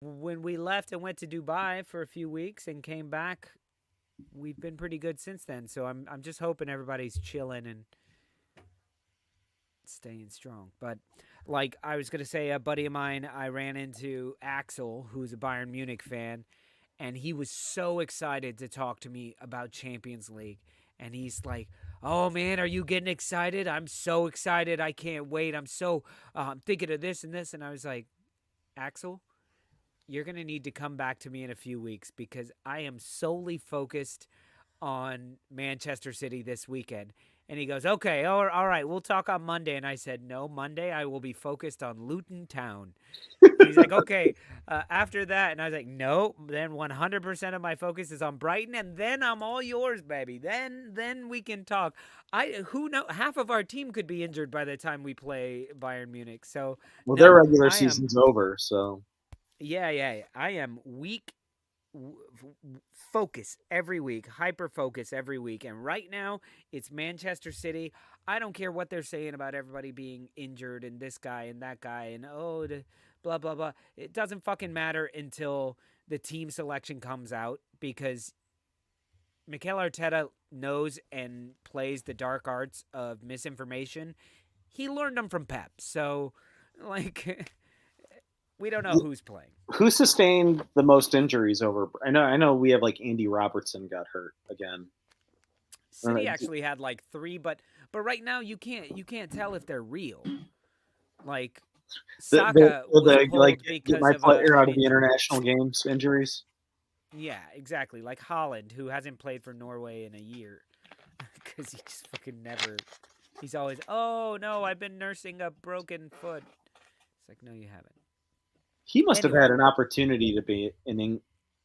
when we left and went to Dubai for a few weeks and came back, we've been pretty good since then. So I'm just hoping everybody's chilling and staying strong. But like I was gonna say, a buddy of mine, I ran into Axel, who's a Bayern Munich fan, and he was so excited to talk to me about Champions League. And he's like, "Oh man, are you getting excited? I'm so excited! I can't wait! I'm thinking of this and this." And I was like, "Axel, you're gonna need to come back to me in a few weeks because I am solely focused on Manchester City this weekend." And he goes, "Okay, all right, we'll talk on Monday." And I said, "No, Monday I will be focused on Luton Town." And he's like, "Okay, after that." And I was like, "No, then 100% of my focus is on Brighton, and then I'm all yours, baby. Then we can talk." Who know, half of our team could be injured by the time we play Bayern Munich. So Well, their no, regular I am. season's over, so Yeah. I am weak focus every week, hyper focus every week. And right now, it's Manchester City. I don't care what they're saying about everybody being injured and this guy and that guy and blah, blah, blah. It doesn't fucking matter until the team selection comes out because Mikel Arteta knows and plays the dark arts of misinformation. He learned them from Pep. So, like, we don't know who's playing. who sustained the most injuries over? I know. We have like Andy Robertson got hurt again. City actually had like three, but right now you can't tell if they're real. Like Saka was pulled Get my because of player an out of the injury. international games injuries. Yeah, exactly. Like Holland, who hasn't played for Norway in a year because he just fucking never. He's always, "Oh no, I've been nursing a broken foot." It's like, no, you haven't. He must have had Anyway, an opportunity to be an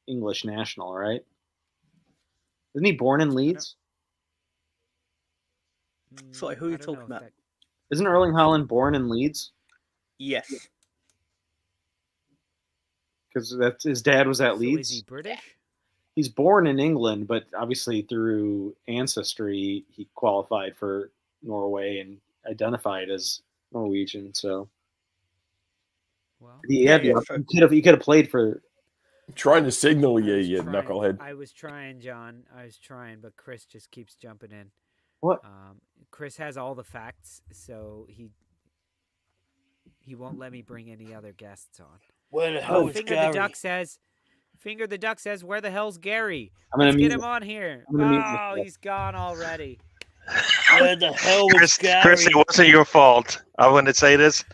English national, right? Isn't he born in I don't. Leeds? Sorry, who are you I don't know talking if about? that. Isn't Erling Haaland born in Leeds? Yes. Because that's his dad was at So is he Leeds. British? He's born in England, but obviously through ancestry, he qualified for Norway and identified as Norwegian. So Well, he Yeah, had yeah, the true. he could have played for. I'm trying to signal I you, was you trying. knucklehead. I was trying, John. I was trying, but Chris just keeps jumping in. What? Chris has all the facts, so he won't let me bring any other guests on. Where the hell is Finger the Gary? Duck says. Finger the Duck says, "Where the hell's Gary? I'm gonna Let's get mute. him on here." I'm gonna mute Oh, myself. he's gone already. Where the hell is Chris, Gary? it wasn't your fault. I want to say this,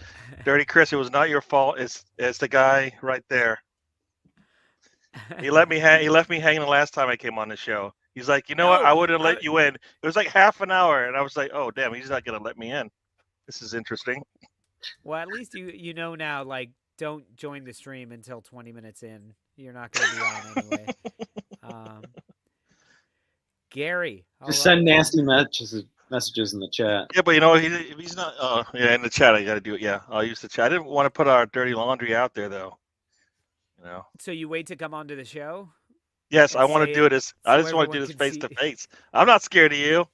Dirty Chris. It was not your fault. It's the guy right there. He let me hang. He left me hanging the last time I came on the show. He's like, you know what? No, I wouldn't let you in. It was like half an hour, and I was like, oh damn, he's not gonna let me in. This is interesting. well, at least you know now. Like, don't join the stream until 20 minutes in. You're not going to be on anyway. Um, Gary, Just all send right. nasty messages in the chat. Yeah, but he's not. Oh yeah, in the chat I got to do it. Yeah, I'll use the chat. I didn't want to put our dirty laundry out there though. You know. So you wait to come onto the show? Yes, And I want to say do it this. so I just want to everyone do this can face to see. face. I'm not scared of you.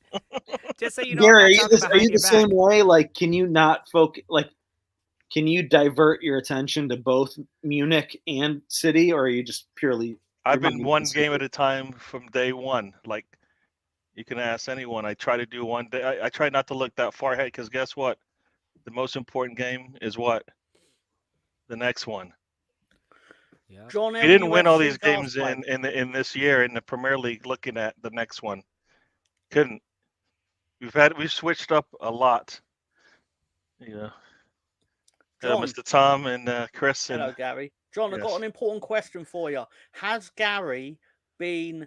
Just so you know, Gary, I'm not talking are you behind the your same back. way? Like, can you not focus? Like, can you divert your attention to both Munich and City, or are you just purely? I've been one game at a time from day one. Like you can ask anyone. I try to do one day. I try not to look that far ahead because guess what? The most important game is what? The next one. Yep. John We didn't win all LUFC these games Garsway. in this year in the Premier League. Looking at the next one, couldn't. We've switched up a lot. Yeah. John, Mr. Tom and Chris hello, and Gary. John, I've got yes. an important question for you. Has Gary been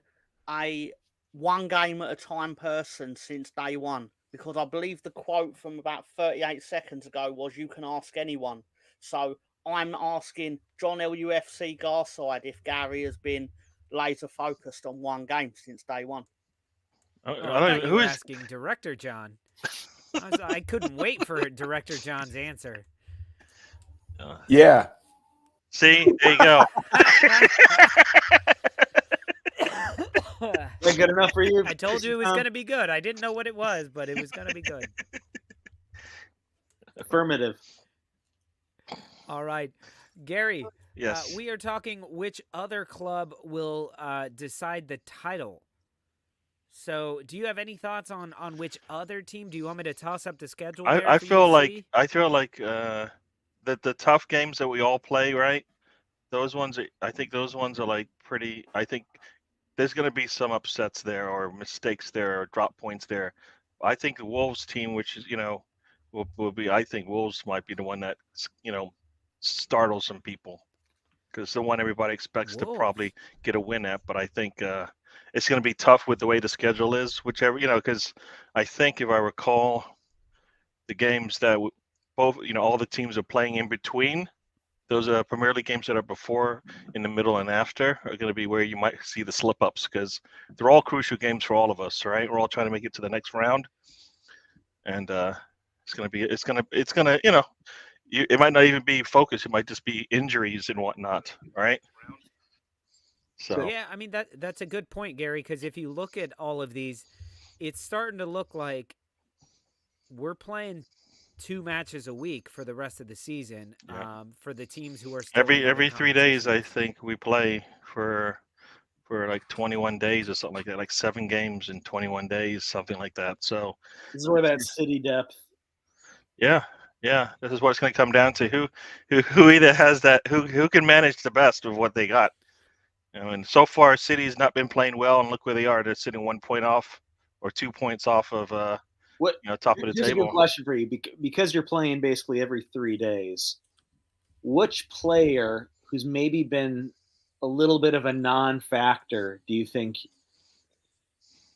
a one game at a time person since day one? Because I believe the quote from about 38 seconds ago was, "You can ask anyone." So I'm asking John LUFC Garside if Gary has been laser focused on one game since day one. Oh, I I don't thought even, you who were is asking Director John. I couldn't wait for Director John's answer. Yeah. See, there you go. Is that good enough for you? I told you it was going to be good. I didn't know what it was, but it was going to be good. Affirmative. All right. Gary, Yes. We are talking which other club will decide the title. So, do you have any thoughts on which other team? Do you want me to toss up the schedule? There I for you feel to like see? that the tough games that we all play, right? Those ones, I think those ones are like pretty. I think there's going to be some upsets there, or mistakes there, or drop points there. I think the Wolves team, which is will be. I think Wolves might be the one that startles some people, because the one everybody expects to probably Wolves. get a win at. But I think it's going to be tough with the way the schedule is, whichever because I think if I recall, the games that both all the teams are playing in between. Those Premier League games that are before, in the middle, and after are going to be where you might see the slip ups, because they're all crucial games for all of us, right? We're all trying to make it to the next round, and it's going to it might not even be focus. It might just be injuries and whatnot, right? So Yeah, I mean that's a good point, Gary, because if you look at all of these, it's starting to look like we're playing 2 matches a week for the rest of the season. Yeah. For the teams who are still in other every 3 days, I competitions. think we play for like 21 days or something like that, like 7 games in 21 days, something like that. So This is where that city depth. yeah, this is what it's going to come down to. Who either has that, who can manage the best of what they got. And so far, City's not been playing well, and look where they are. They're sitting 1 point off, or 2 points off of top of the Here's a table. good question for you, because you're playing basically every 3 days. Which player who's maybe been a little bit of a non-factor do you think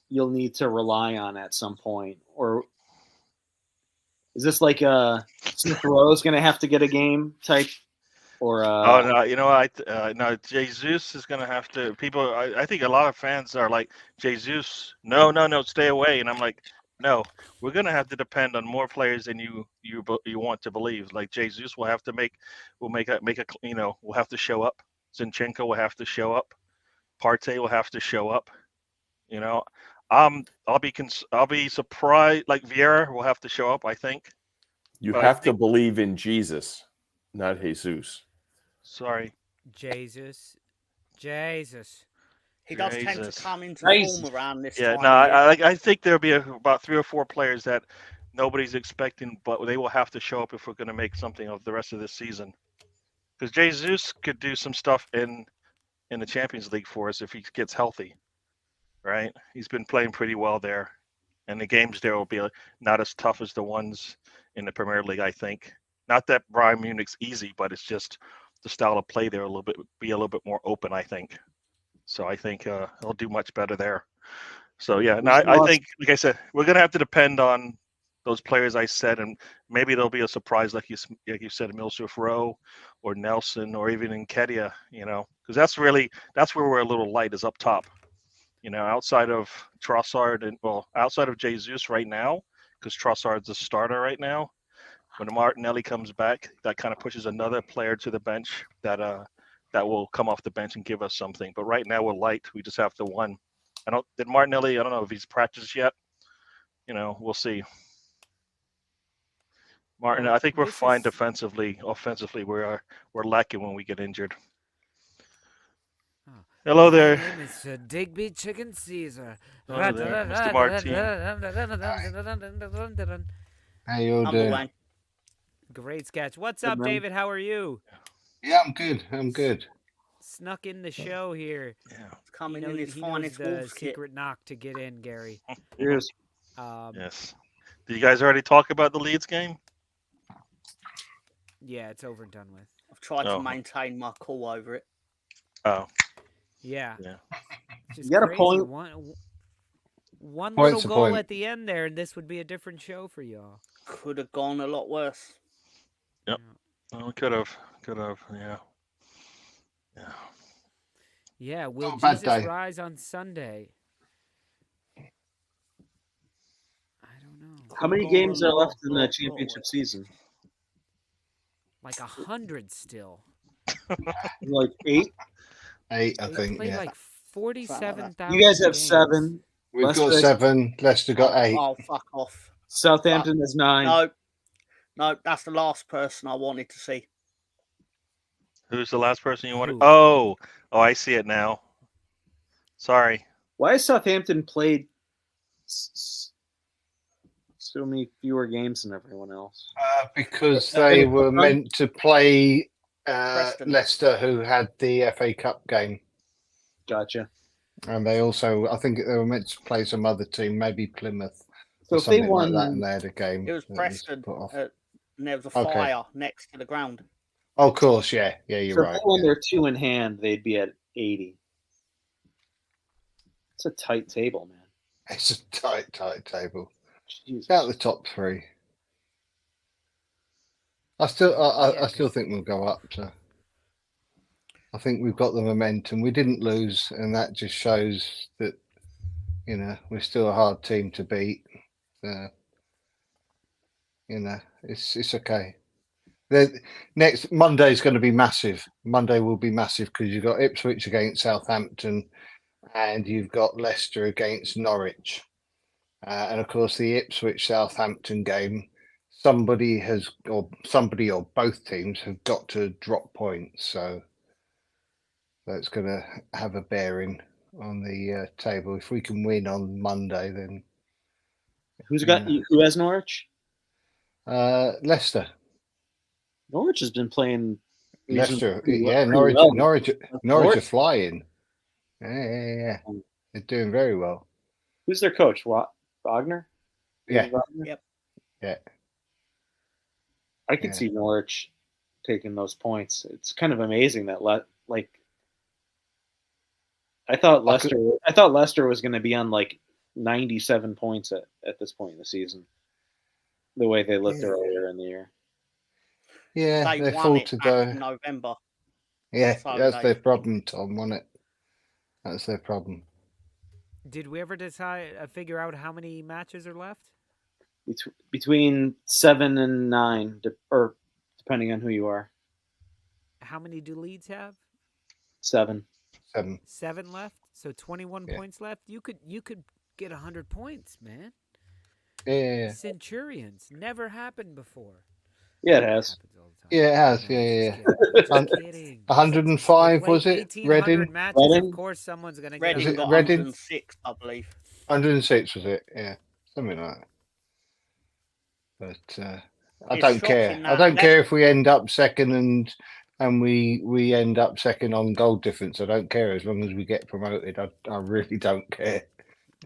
you'll need to rely on at some point? Or is this like Smith Rowe's going to have to get a game type? Or Oh no, no, Jesus is going to have to. People, I think a lot of fans are like, Jesus, no, stay away. And I'm like, no, we're going to have to depend on more players than you want to believe. Like Jesus will have to we'll have to show up. Zinchenko will have to show up. Partey will have to show up. I'll be surprised. Like Vieira will have to show up, I think. You But have to believe in Jesus, not Jesus. Sorry. Jesus. He does tend to Jesus. come into Nice. form around this Yeah, time. no, of year. I think there'll be about 3 or 4 players that nobody's expecting, but they will have to show up if we're going to make something of the rest of this season. Because Jesus could do some stuff in the Champions League for us if he gets healthy, right? He's been playing pretty well there, and the games there will be not as tough as the ones in the Premier League, I think. Not that Bayern Munich's easy, but it's just the style of play there be a little bit more open, I think. So I think he'll do much better there. So yeah, no, I think, like I said, we're gonna have to depend on those players I said, and maybe there'll be a surprise, like you said, Milsuf Rowe or Nelson, or even Nketiah, because that's where we're a little light, is up top. Outside of Trossard outside of Jesus right now, because Trossard's a starter right now. When Martinelli comes back, that kind of pushes another player to the bench that will come off the bench and give us something. But right now we're light. We just have the one. Martinelli, I don't know if he's practiced yet. We'll see. Martin, I think we're fine defensively. Offensively, we're lacking when we get injured. Hello there. My name is Digby Chicken Caesar. Hello there, Mr. Martin. How you all doing? Great sketch. What's up, David? How are you? Yeah, I'm good. Snuck in the show here. Yeah. Coming in his finest the Wolves kit. secret knock to get in, Gary. Cheers. Yes. Did you guys already talk about the Leeds game? Yeah, it's over and done with. I've tried to maintain my cool over it. Oh. Yeah. You got a point. One Point's little a goal point. at the end there, and this would be a different show for y'all. Could have gone a lot worse. Yep. Oh, could have. Yeah. Yeah, will Not a bad Jesus day. rise on Sunday? I don't know. How many games are left in the championship season? Like 100 still. Like 8? 8, I They think. play Yeah, like 47,000. You guys have games. 7. we've Leicester got 7. Leicester got 8. Oh, fuck off. Southampton has 9. No, that's the last person I wanted to see. Who's the last person you wanted? Who? Oh, I see it now. Sorry. Why has Southampton played so many fewer games than everyone else? Because they were meant to play Leicester, who had the FA Cup game. Gotcha. And they also, I think they were meant to play some other team, maybe Plymouth So or if they something won, like that, and they had a game. It was that Preston, put off. and there was a Okay. fire next to the ground. Oh, of course, yeah, you're so right. if they won Yeah. their 2 in hand, they'd be at 80. It's a tight table, man. It's a tight table. Jesus. It's out the top 3. I still think we'll go up. So I think we've got the momentum. We didn't lose, and that just shows that we're still a hard team to beat. It's okay. Next Monday is going to be massive. Monday will be massive because you've got Ipswich against Southampton, and you've got Leicester against Norwich, and of course the Ipswich Southampton game. Somebody or both teams have got to drop points, so that's going to have a bearing on the table. If we can win on Monday, then Who has Norwich? Leicester. Norwich has been playing. Leicester, pretty yeah, well. Norwich are flying. Yeah. They're doing very well. Who's their coach? Wagner? Yeah. Wagner? Yep. Yeah. I could see Norwich taking those points. It's kind of amazing that I thought Leicester was going to be on like 97 points at this point in the season. The way they looked earlier in the year. Yeah, They full won it to back go. in November. Yeah, So that's their problem, Tom, wasn't it? That's their problem. Did we ever figure out how many matches are left? Between 7 and 9, or depending on who you are. How many do Leeds have? 7. 7 left. So 21 points left. You could get 100 points, man. Yeah. Centurions never happened before. Yeah, it has. Yeah, it has. Yeah. Just kidding. 105 was it? 1,800 Reading. matches. Of course, someone's gonna get. Reading got Reading? 106, I believe. 106 was it? Yeah, something like that. But I It's don't care. shocking I that don't care if we end up second and we end up second on goal difference. I don't care as long as we get promoted. I really don't care.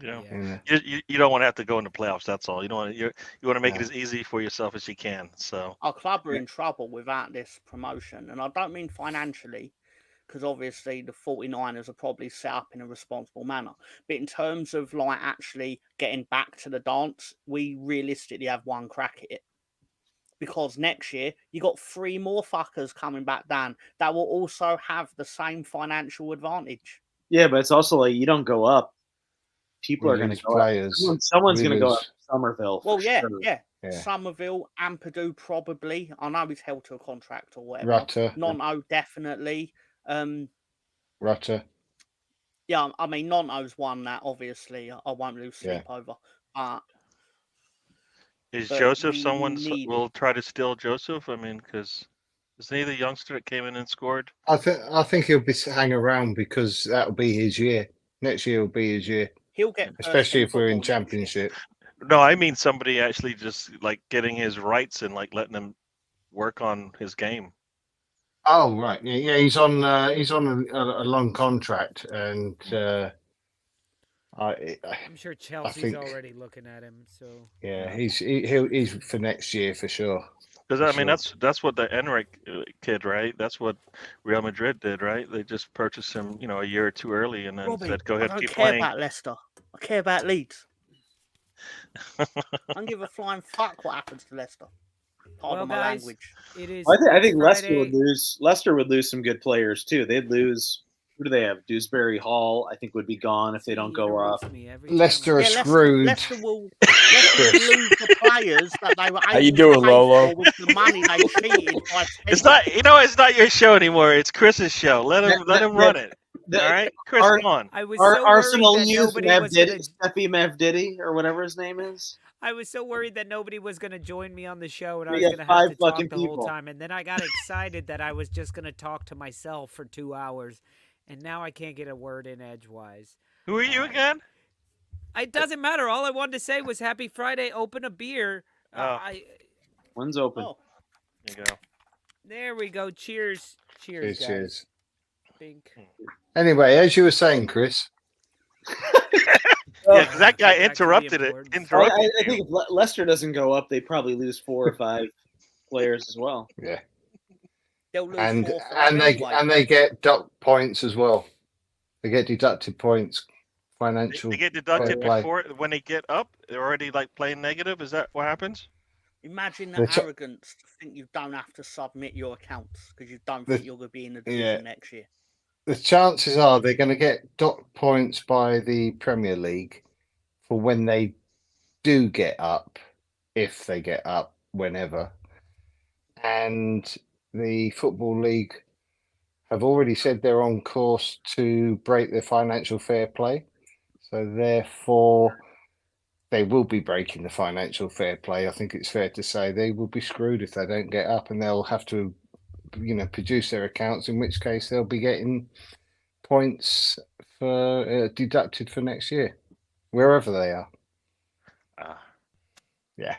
Yeah. Yeah. You don't want to have to go into playoffs. That's all. You want to make it as easy for yourself as you can. So Our club are in trouble without this promotion, and I don't mean financially, because obviously the 49ers are probably set up in a responsible manner. But in terms of like actually getting back to the dance, we realistically have one crack at it. Because next year you got 3 more fuckers coming back down that will also have the same financial advantage. Yeah, but it's also like you don't go up. People We are going to lose go players. up. Someone's We going to go lose- up to Somerville. Well, yeah. Yeah. Somerville, Ampadu probably. I know he's held to a contract or whatever. Rutter. Nonto definitely. Rutter. Yeah, I mean Nonto's one that obviously I won't lose sleep over. is But Joseph we someone need- will try to steal Joseph? I mean, because isn't he the youngster that came in and scored? I think he'll be hang around because that'll be his year. Next year will be his year, He'll get especially if we're in football next year. championship. No, I mean somebody actually just like getting his rights and like letting him work on his game. Oh right, yeah. He's on a long contract, and I'm sure Chelsea's think- already looking at him. So yeah, he's for next year for sure. Because For I mean sure. that's what the Enric kid, right? That's what Real Madrid did, right? They just purchased him, a year or two early, and then Robbie, said, "Go I ahead, don't keep care playing." about Leicester. I care about Leeds. I don't give a flying fuck what happens to Leicester. Pardon well, my guys, language. it is. I think Leicester Friday. would lose. Leicester would lose some good players too. They'd lose. Who do they have? Dewsbury Hall, I think, would be gone if they don't go up. Leicester are Yeah, screwed. Leicester will lose the players that they were able How you to doing, pay Lolo? for with the money they cheated by It's spending. not, it's not your show anymore. It's Chris's show. Let him run it. All right, Chris, our- come on. I was Our so Arsenal worried that youth nobody was gonna. Steffi Mavdidi, or whatever his name is. I was so worried that nobody was gonna join me on the show, and I We was got gonna have 5 to talk fucking the whole people. time. And then I got excited that I was just gonna talk to myself for 2 hours, and now I can't get a word in edgewise. Who are you again? It doesn't matter. All I wanted to say was Happy Friday. Open a beer. Oh. One's open. Oh, There you go. There we go. Cheers. Cheers, guys. Cheers. Bink. Anyway, as you were saying, Chris, Yeah, because that guy Back to the interrupted it. importance. Interrupted I think if Leicester doesn't go up, they probably lose 4 or 5 players as well. yeah, they'll lose and 4 or 5 anyway. they get dock points as well. They get deducted points, financial. They get deducted play. before when they get up. They're already like playing negative. Is that what happens? Imagine the The ch- arrogance to think you don't have to submit your accounts because you don't think you're going to be in the division next year. The chances are they're going to get dock points by the Premier League for when they do get up, if they get up, whenever. And the Football League have already said they're on course to break their financial fair play. So therefore, they will be breaking the financial fair play. I think it's fair to say they will be screwed if they don't get up, and they'll have to, produce their accounts, in which case they'll be getting points for deducted for next year, wherever they are. Yeah.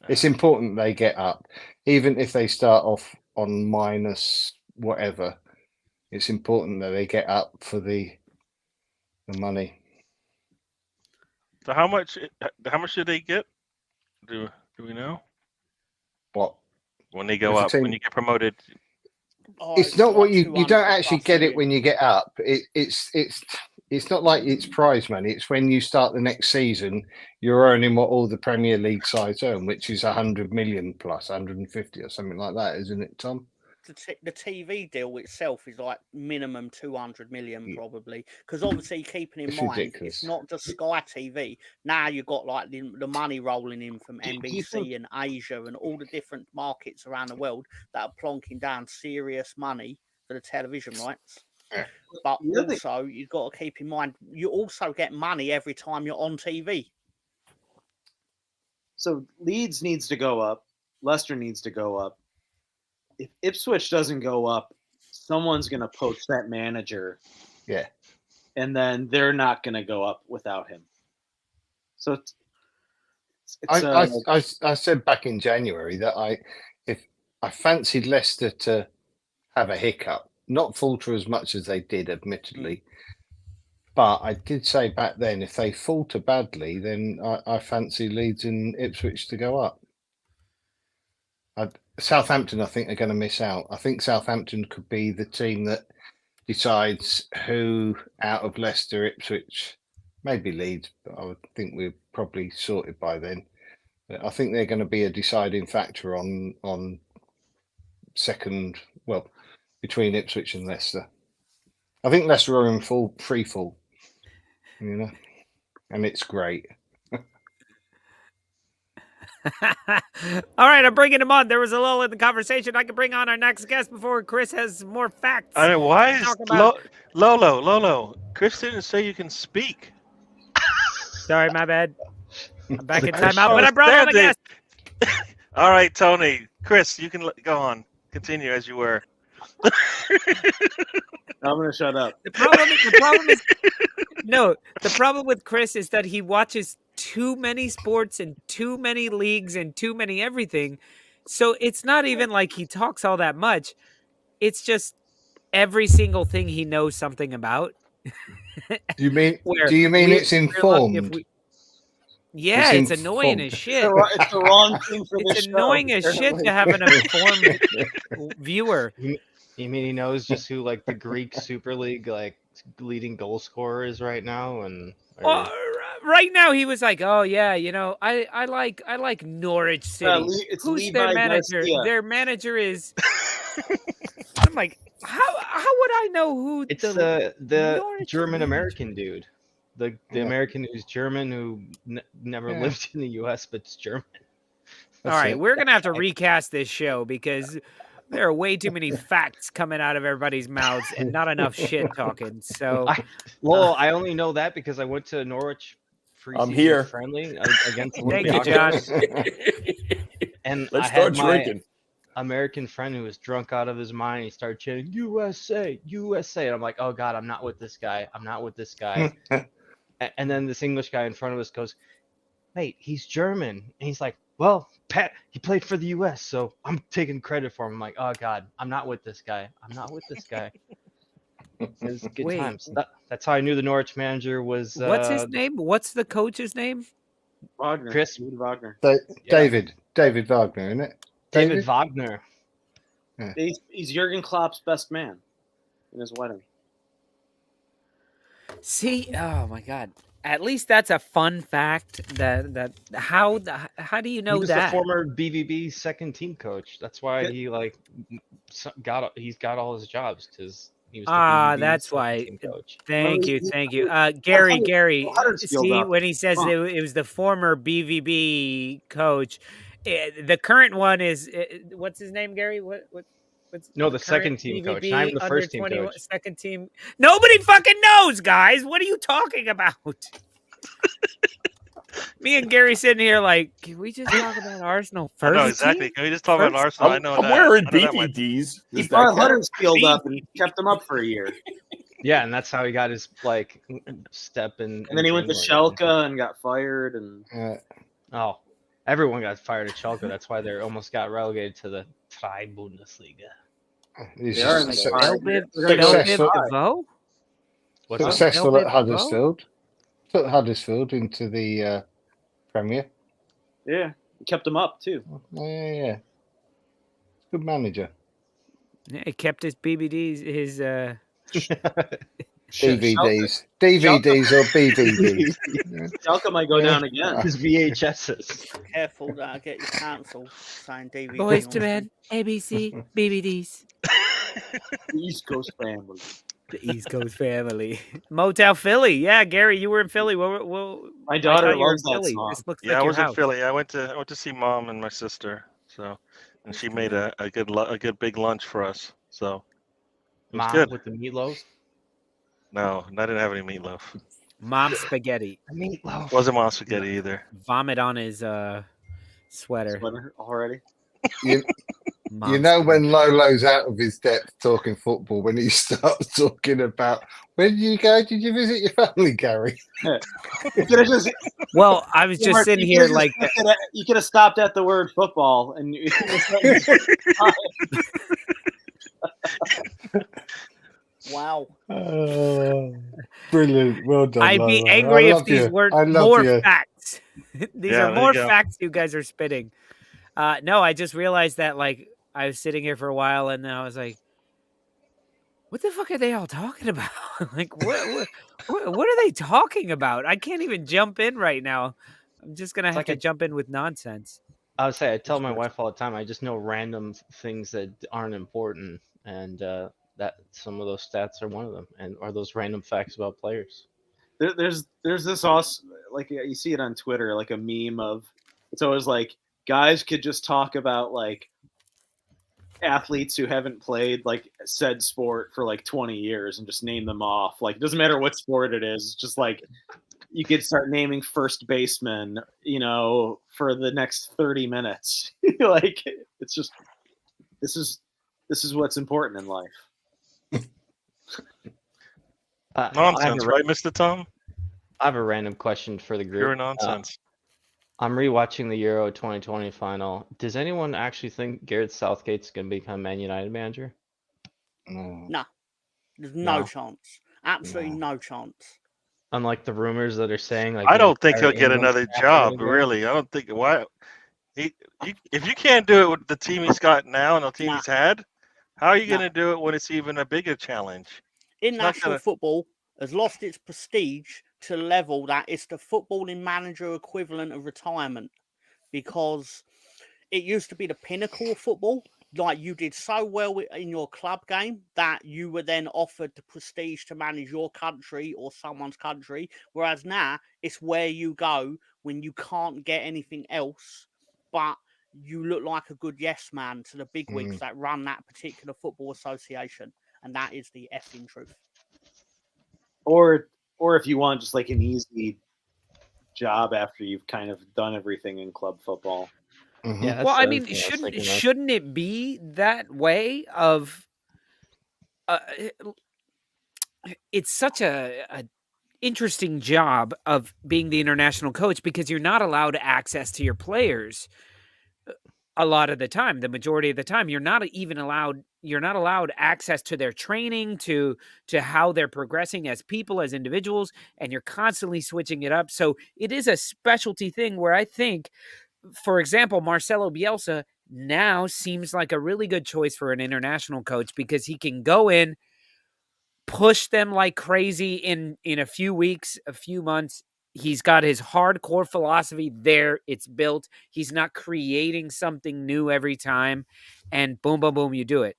It's important they get up, even if they start off on minus whatever. It's important that they get up for the money. So how much did they get? Do we know? What? When they go If a up, team- when you get promoted. Oh, It's not like what you 200 don't actually plus get a it year. when you get up. It's not like it's prize money. It's when you start the next season, you're earning what all the Premier League sides earn, which is 100 million plus 150 or something like that, isn't it, Tom? The TV deal itself is like minimum 200 million Yeah. probably, because obviously keeping in It's mind ridiculous. it's not just Sky TV. Now you've got like the money rolling in from Do you NBC and Asia and all the different markets around the world that are plonking down serious money for the television rights. Yeah. But The other- also you've got to keep in mind you also get money every time you're on TV. So Leeds needs to go up. Leicester needs to go up. If Ipswich doesn't go up, someone's going to poach that manager. Yeah. And then they're not going to go up without him. So I said back in January that if I fancied Leicester to have a hiccup, not falter as much as they did, admittedly. But I did say back then, if they falter badly, then I fancy Leeds and Ipswich to go up. Southampton, I think, are going to miss out. I think Southampton could be the team that decides who out of Leicester, Ipswich, maybe Leeds, but I would think we're probably sorted by then. But I think they're going to be a deciding factor on second, well, between Ipswich and Leicester. I think Leicester are in free fall, and it's great. All right, I'm bringing him on. There was a lull in the conversation. I can bring on our next guest before Chris has more facts. I mean, why is Talk about- Lolo? Chris didn't say you can speak. Sorry, my bad. I'm back in I timeout, but I brought on a understand guest. All right, Tony. Chris, you can go on. Continue as you were. I'm going to shut up. The problem is no. The problem with Chris is that he watches too many sports and too many leagues and too many everything. So it's not even like he talks all that much. It's just every single thing he knows something about. Do you mean Where it's we're lucky if informed? Yeah, It's it's annoying informed. as shit. It's the wrong thing for this It's show, annoying as shit to have an informed viewer. You mean he knows just who like the Greek Super League like leading goal scorer is right now, and Well, right now he was like, "Oh yeah, I like Norwich City. it's Who's Levi their manager? Garcia. Their manager is." I'm like, how would I know who it's the the Norwich German League- American dude, the American who's German who never Yeah. lived in the U.S. but it's German. All right, we're gonna have to recast this show because There are way too many facts coming out of everybody's mouths and not enough shit talking. So I only know that because I went to Norwich I'm preseason here. friendly against Thank you, John. Olympiacos, and Let's I had start my drinking. American friend who was drunk out of his mind. He started chanting USA, USA, and I'm like, oh God, I'm not with this guy. I'm not with this guy. And then this English guy in front of us goes, mate, he's German. And he's like, well, Pat, he played for the US, so I'm taking credit for him. I'm like, oh God, I'm not with this guy. I'm not with this guy. It was good Wait. times. That's how I knew the Norwich manager was what's his name? What's the coach's name? Wagner. Chris- David Wagner. David Wagner, isn't it? David Wagner. He's Jurgen Klopp's best man in his wedding. See, oh my God. At least that's a fun fact. That how do you know He was that? the former BVB second team coach. That's why he he's got all his jobs because he was the BVB that's second why. team coach. Thank Well, you. Gary. Huddersfield See, up. when he says Huh. it was the former BVB coach, the current one is what's his name, Gary? What's No, the the second current team coach, BVB not even the under first team 21 coach. second team? Nobody fucking knows, guys. What are you talking about? Me and Gary sitting here like, can we just talk about Arsenal I first? know exactly. team? Can we just talk about First- Arsenal? I I'm, know I'm that. wearing I know that much. BVDs. He Does that brought count? Huddersfield up and kept him up for a year. Yeah, and that's how he got his step in. And then he went to England. Schalke and got fired. And Oh, everyone got fired at Schalke. That's why they almost got relegated to the Tri Bundesliga. He's they are in the just five. Elbiv successful, DeVoe? What's that? successful at Elbiv Huddersfield. Took Huddersfield into the Premier. Yeah, he kept him up too. Yeah. Good manager. Yeah, he kept his BBDs, his DVDs or BVDs. Schalke might go down again. His VHSs. Careful that I get you cancelled saying DVD. Boys on to Men, ABC, BBDs. The East Coast family. The East Coast family. Motel Philly. Yeah, Gary, you were in Philly. My daughter I thought you were loves in that Philly. song. This looks Yeah, like I your was house. in Philly. I went to see Mom and my sister. So, and she made a good big lunch for us. So it was Mom good. with the meatloaf. No, I didn't have any meatloaf. Mom spaghetti. Meatloaf. Wasn't mom spaghetti either. Vomit on his sweater. Sweater already. You Mom know spaghetti. when Lolo's out of his depth talking football, when he starts talking about where did you go? Did you visit your family, Gary? You could have just Well, I was just sitting here like you could have stopped at the word football and Wow. Brilliant. Well done. I'd be Lolo. angry I if love these you. weren't I love more you. facts. These Yeah, are there more you go. facts you guys are spitting. No, I just realized that like I was sitting here for a while and then I was like, what the fuck are they all talking about? Like what are they talking about? I can't even jump in right now. I'm just gonna have like to a- jump in with nonsense. I would say I tell Which my works. wife all the time. I just know random things that aren't important, and that some of those stats are one of them, and are those random facts about players. there's this awesome, like you see it on Twitter, like a meme of it's always like guys could just talk about like athletes who haven't played like said sport for like 20 years and just name them off. Like it doesn't matter what sport it is. It's just like you could start naming first basemen, for the next 30 minutes. Like it's just this is what's important in life. Nonsense, right, Mr. Tom? I have a random question for the group. Pure nonsense. I'm rewatching the Euro 2020 final. Does anyone actually think Gareth Southgate's going to become Man United manager? No. There's no No. chance. Absolutely no chance. Unlike the rumors that are saying, like I don't think entire he'll get England another staff are job. gonna go. Really, I don't think. Why? If you can't do it with the team he's got now and the team Nah. he's had, how are you Nah. going to do it when it's even a bigger challenge? It's not International gonna- football has lost its prestige to level that it's the footballing manager equivalent of retirement, because it used to be the pinnacle of football. Like you did so well in your club game that you were then offered the prestige to manage your country or someone's country. Whereas now it's where you go when you can't get anything else, but you look like a good yes man to the bigwigs that run that particular football association, and that is the effing truth. Or if you want just like an easy job after you've kind of done everything in club football. Yeah, that's Well, the I other mean, thing I was thinking of. shouldn't it be that way? Of it's such a interesting job of being the international coach because you're not allowed access to your players a lot of the time. The majority of the time, you're not allowed access to their training, to how they're progressing as people, as individuals, and you're constantly switching it up. So it is a specialty thing where I think, for example, Marcelo Bielsa now seems like a really good choice for an international coach because he can go in, push them like crazy in a few weeks, a few months. He's got his hardcore philosophy there. It's built. He's not creating something new every time, and boom, boom, boom, you do it.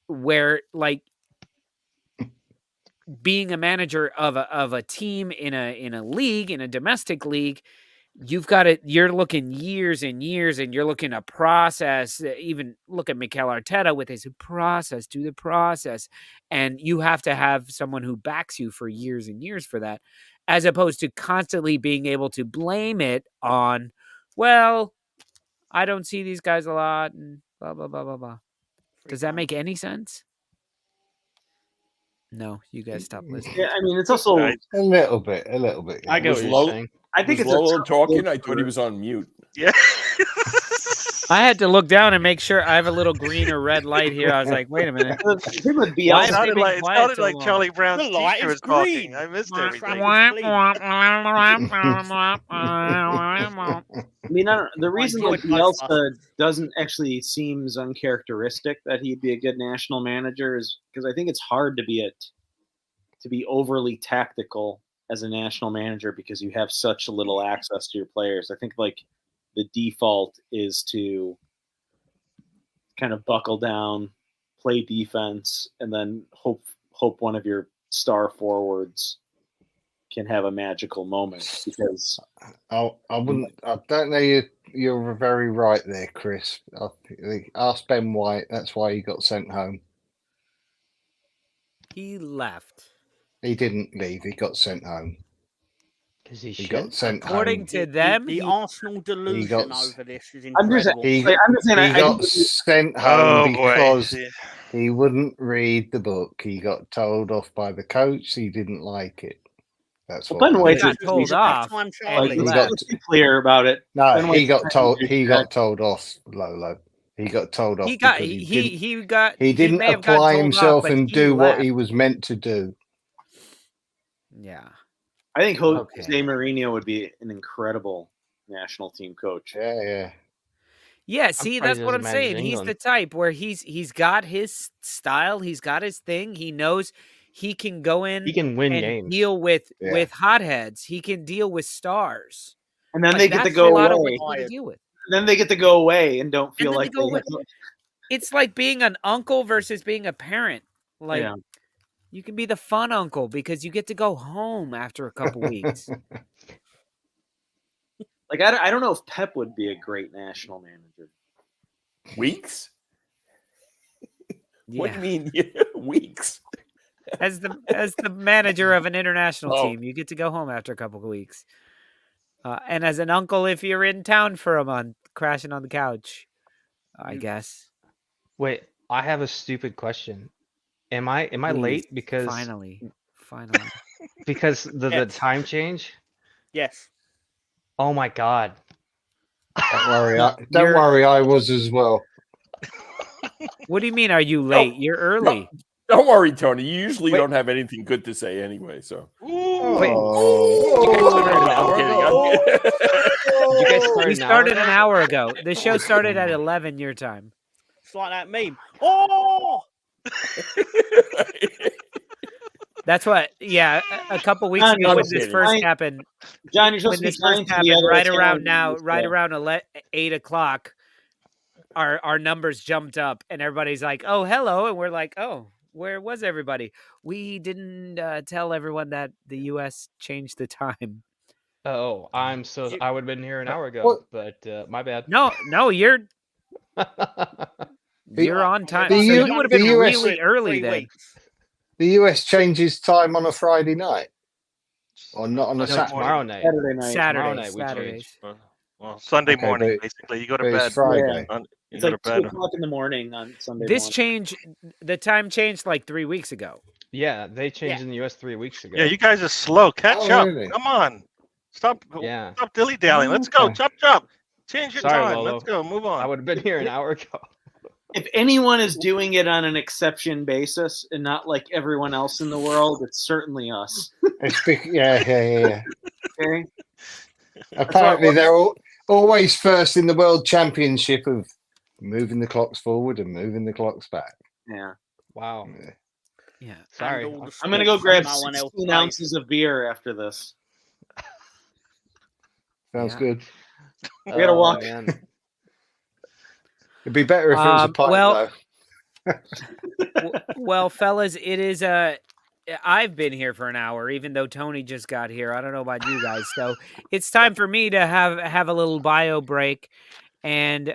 Where like being a manager of a team in a league, in a domestic league, you're looking years and years, and you're looking a process. Even look at Mikel Arteta with his process, do the process. And you have to have someone who backs you for years and years for that, as opposed to constantly being able to blame it on, well, I don't see these guys a lot and blah, blah, blah, blah, blah. Does that make any sense? No, you guys stop listening. Yeah, I mean, it's also I- A little bit. Yeah. I get Was what you're Lolo- saying. I think Was it's a Lolo tough talking? look I thought he for- was on mute. Yeah. I had to look down and make sure I have a little green or red light here. I was like, wait a minute. The thing with Why It is Bielsa, sounded been like quiet so long? Charlie Brown's The light teacher is was talking. green. I missed My everything. friend. I mean, the reason that enjoyed Bielsa Ghostbusters. doesn't actually seems uncharacteristic that he'd be a good national manager is because I think it's hard to be overly tactical as a national manager because you have such little access to your players. I think like the default is to kind of buckle down, play defense, and then hope one of your star forwards can have a magical moment because I don't know. You're very right there, Chris. Ask Ben White. That's why he got sent home. He left. He didn't leave. He got sent home. Because he's He shit. got sent According home. to them, the he- Arsenal delusion got- over this is I'm just incredible. He, I'm just saying he I got think sent Oh home boy. because See, he wouldn't read the book. He got told off by the coach. He didn't like it. That's Well, what Ben happened. White's got a- told he's a- off, Time and Charlie. he He left. let's be clear about it. No, Ben he White's got a- told. He got told off, Lolo. He got told off He got because he didn't may have gotten apply told himself off, but and he do what he left. was meant to do. Yeah. I think Jose Okay. Mourinho would be an incredible national team coach. Yeah. Yeah, see, surprised that's he what I'm doesn't manage saying. He's the England. type where he's got his style, he's got his thing. He knows he can go in He can win and games. deal with Yeah. hotheads. He can deal with stars. And then Like, they get to that's go a lot of away. what you gotta deal with. Then they get to go away and don't feel then they like go they away. have to- It's like being an uncle versus being a parent. Like Yeah. you can be the fun uncle because you get to go home after a couple weeks. Like I don't know if Pep would be a great national manager. Weeks? What do Yeah. you mean weeks? As the manager of an international Oh. team, you get to go home after a couple of weeks. And as an uncle, if you're in town for a month, crashing on the couch, I guess. Wait, I have a stupid question. Am I Please, late because finally. because the Yes. time change? Yes. Oh my god. Don't worry. Don't You're- worry. I was as well. What do you mean? Are you late? You're early. Don't worry, Tony. You usually Wait. don't have anything good to say anyway. So Wait, I'm kidding. did you guys start We an hour started ago? an hour ago. The show started at 11 your time. It's like that meme. Oh! That's what. Yeah, a couple weeks John, ago you're when supposed this to be first kind- happened. John, you're supposed When to be this kind first to the happened, other right around Italians now, this right day. around 8 o'clock, our numbers jumped up, and everybody's like, "Oh, hello," and we're like, "Oh, where was everybody?" We didn't tell everyone that the U.S. changed the time. Oh, I'm so. You- I would have been here an hour ago, What? but my bad. No, you're on time. the So U- you would have the been US really early 3 then. weeks. The US changes time on a Friday night, or not on a No, No, Saturday. tomorrow night. Saturday night. Tomorrow Saturdays. night we Saturdays. Well, Sunday Okay, morning, but- basically. You go to But bed. it's Friday. Yeah. You It's go like to 2 bed. o'clock in the morning on Sunday This morning. change, the time changed like 3 weeks ago. Yeah, they changed Yeah. in the US 3 weeks ago. Yeah, you guys are slow. Catch Oh, up. really? Come on. Stop Yeah. dilly-dallying. Let's go. Okay. Chop, chop. Change your Sorry, time. Lolo. Let's go. Move on. I would have been here an hour ago. If anyone is doing it on an exception basis and not like everyone else in the world, it's certainly us. It's big, yeah. Okay? Apparently, they're always first in the world championship of moving the clocks forward and moving the clocks back. Yeah. Wow. Yeah. Yeah. Sorry. And all the I'm gonna go sports grab that no one else 16 plays. ounces of beer after this. Sounds Yeah. good. We gotta walk. Man. It'd be better if it was a pint, well- though. Well, fellas, it is I've been here for an hour, even though Tony just got here. I don't know about you guys, so it's time for me to have a little bio break, and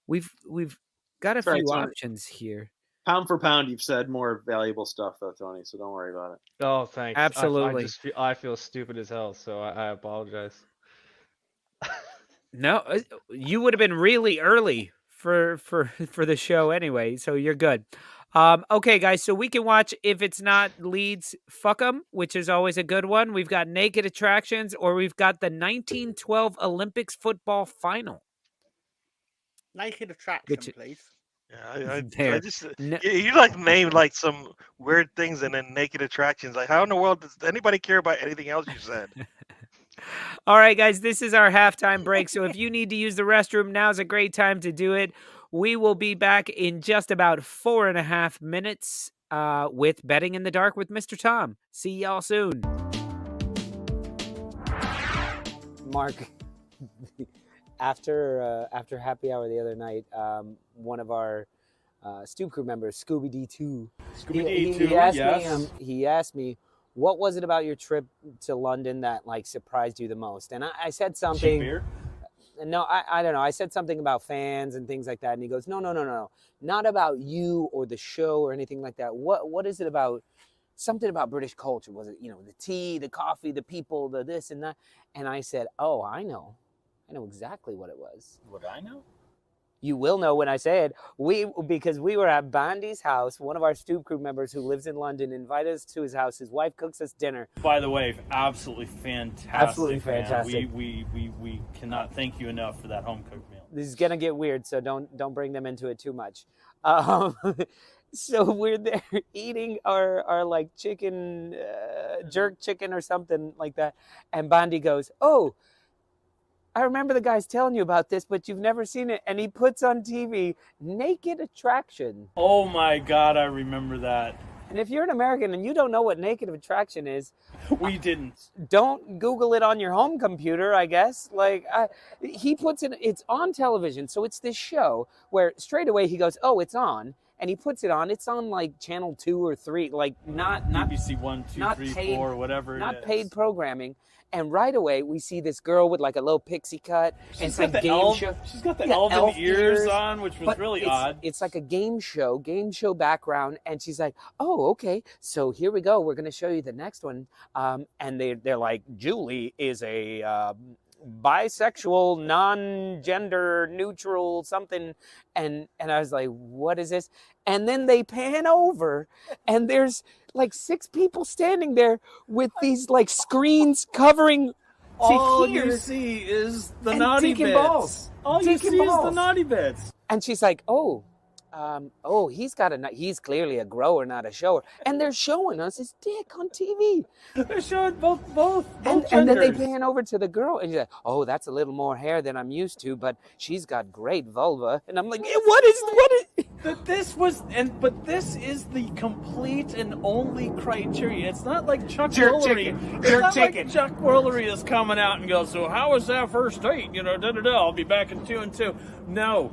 we've got a Sorry, few Tony. options here. Pound for pound, you've said more valuable stuff though, Tony. So don't worry about it. Oh, thanks. Absolutely. I feel stupid as hell, so I apologize. No, you would have been really early for the show anyway, so you're good. Okay, guys, so we can watch If It's Not Leeds, Fuck 'em, which is always a good one. We've got Naked Attractions, or we've got the 1912 Olympics football final. Naked attraction, Which- please. Yeah, I There. just No- you like name like some weird things and then naked attractions. Like, how in the world does anybody care about anything else you said? All right, guys, this is our halftime break. So if you need to use the restroom, now's a great time to do it. We will be back in just about 4.5 minutes with Betting in the Dark with Mr. Tom. See y'all soon. Mark, after happy hour the other night, one of our Stoop Crew members, Scooby D2, he asked me, what was it about your trip to London that like surprised you the most? And I said something. Cheap beer? No, I don't know. I said something about fans and things like that. And he goes, no. Not about you or the show or anything like that. What is it about? Something about British culture. Was it, the tea, the coffee, the people, the this and that? And I said, oh, I know exactly what it was. Would I know? You will know when I say it. Because we were at Bandy's house. One of our Stoop Crew members who lives in London invited us to his house. His wife cooks us dinner. By the way, absolutely fantastic. Absolutely man. fantastic. We cannot thank you enough for that home cooked meal. This is gonna get weird, so don't bring them into it too much. So we're there eating our like chicken, jerk chicken or something like that, and Bandy goes, "Oh, I remember the guys telling you about this, but you've never seen it." And he puts on TV Naked Attraction. Oh my God, I remember that. And if you're an American and you don't know what Naked Attraction is, We didn't. don't Google it on your home computer, I guess. He puts it, it's on television. So it's this show where straight away he goes, oh, it's on. And he puts it on. It's on like channel 2 or 3, like not BBC 1, 2, not 3, paid- 4, whatever. not it is. paid programming. And right away we see this girl with like a little pixie cut. And She's it's got like the game show. She's got the Yeah, elven elf ears ears, on, which was But really it's, odd. It's like a game show background, and she's like, "Oh, okay. So here we go. We're going to show you the next one." And they're like, "Julie is a bisexual, non-gender neutral something," and I was like, "What is this?" And then they pan over, and there's like 6 people standing there with these like screens covering. All hear you see is the and naughty dick and bits. balls. All Dick you and see is the balls. naughty bits. And she's like, he's clearly a grower, not a shower. And they're showing us his dick on TV. They're showing both And then they genders. pan over to the girl and she's like, oh, that's a little more hair than I'm used to, but she's got great vulva. And I'm like, what is But this is the complete and only criteria. It's not like Chuck Jerk Woolery. chicken. It's Jerk not chicken. like Chuck Woolery is coming out and goes, so how was that first date? I'll be back in 2 and 2. No,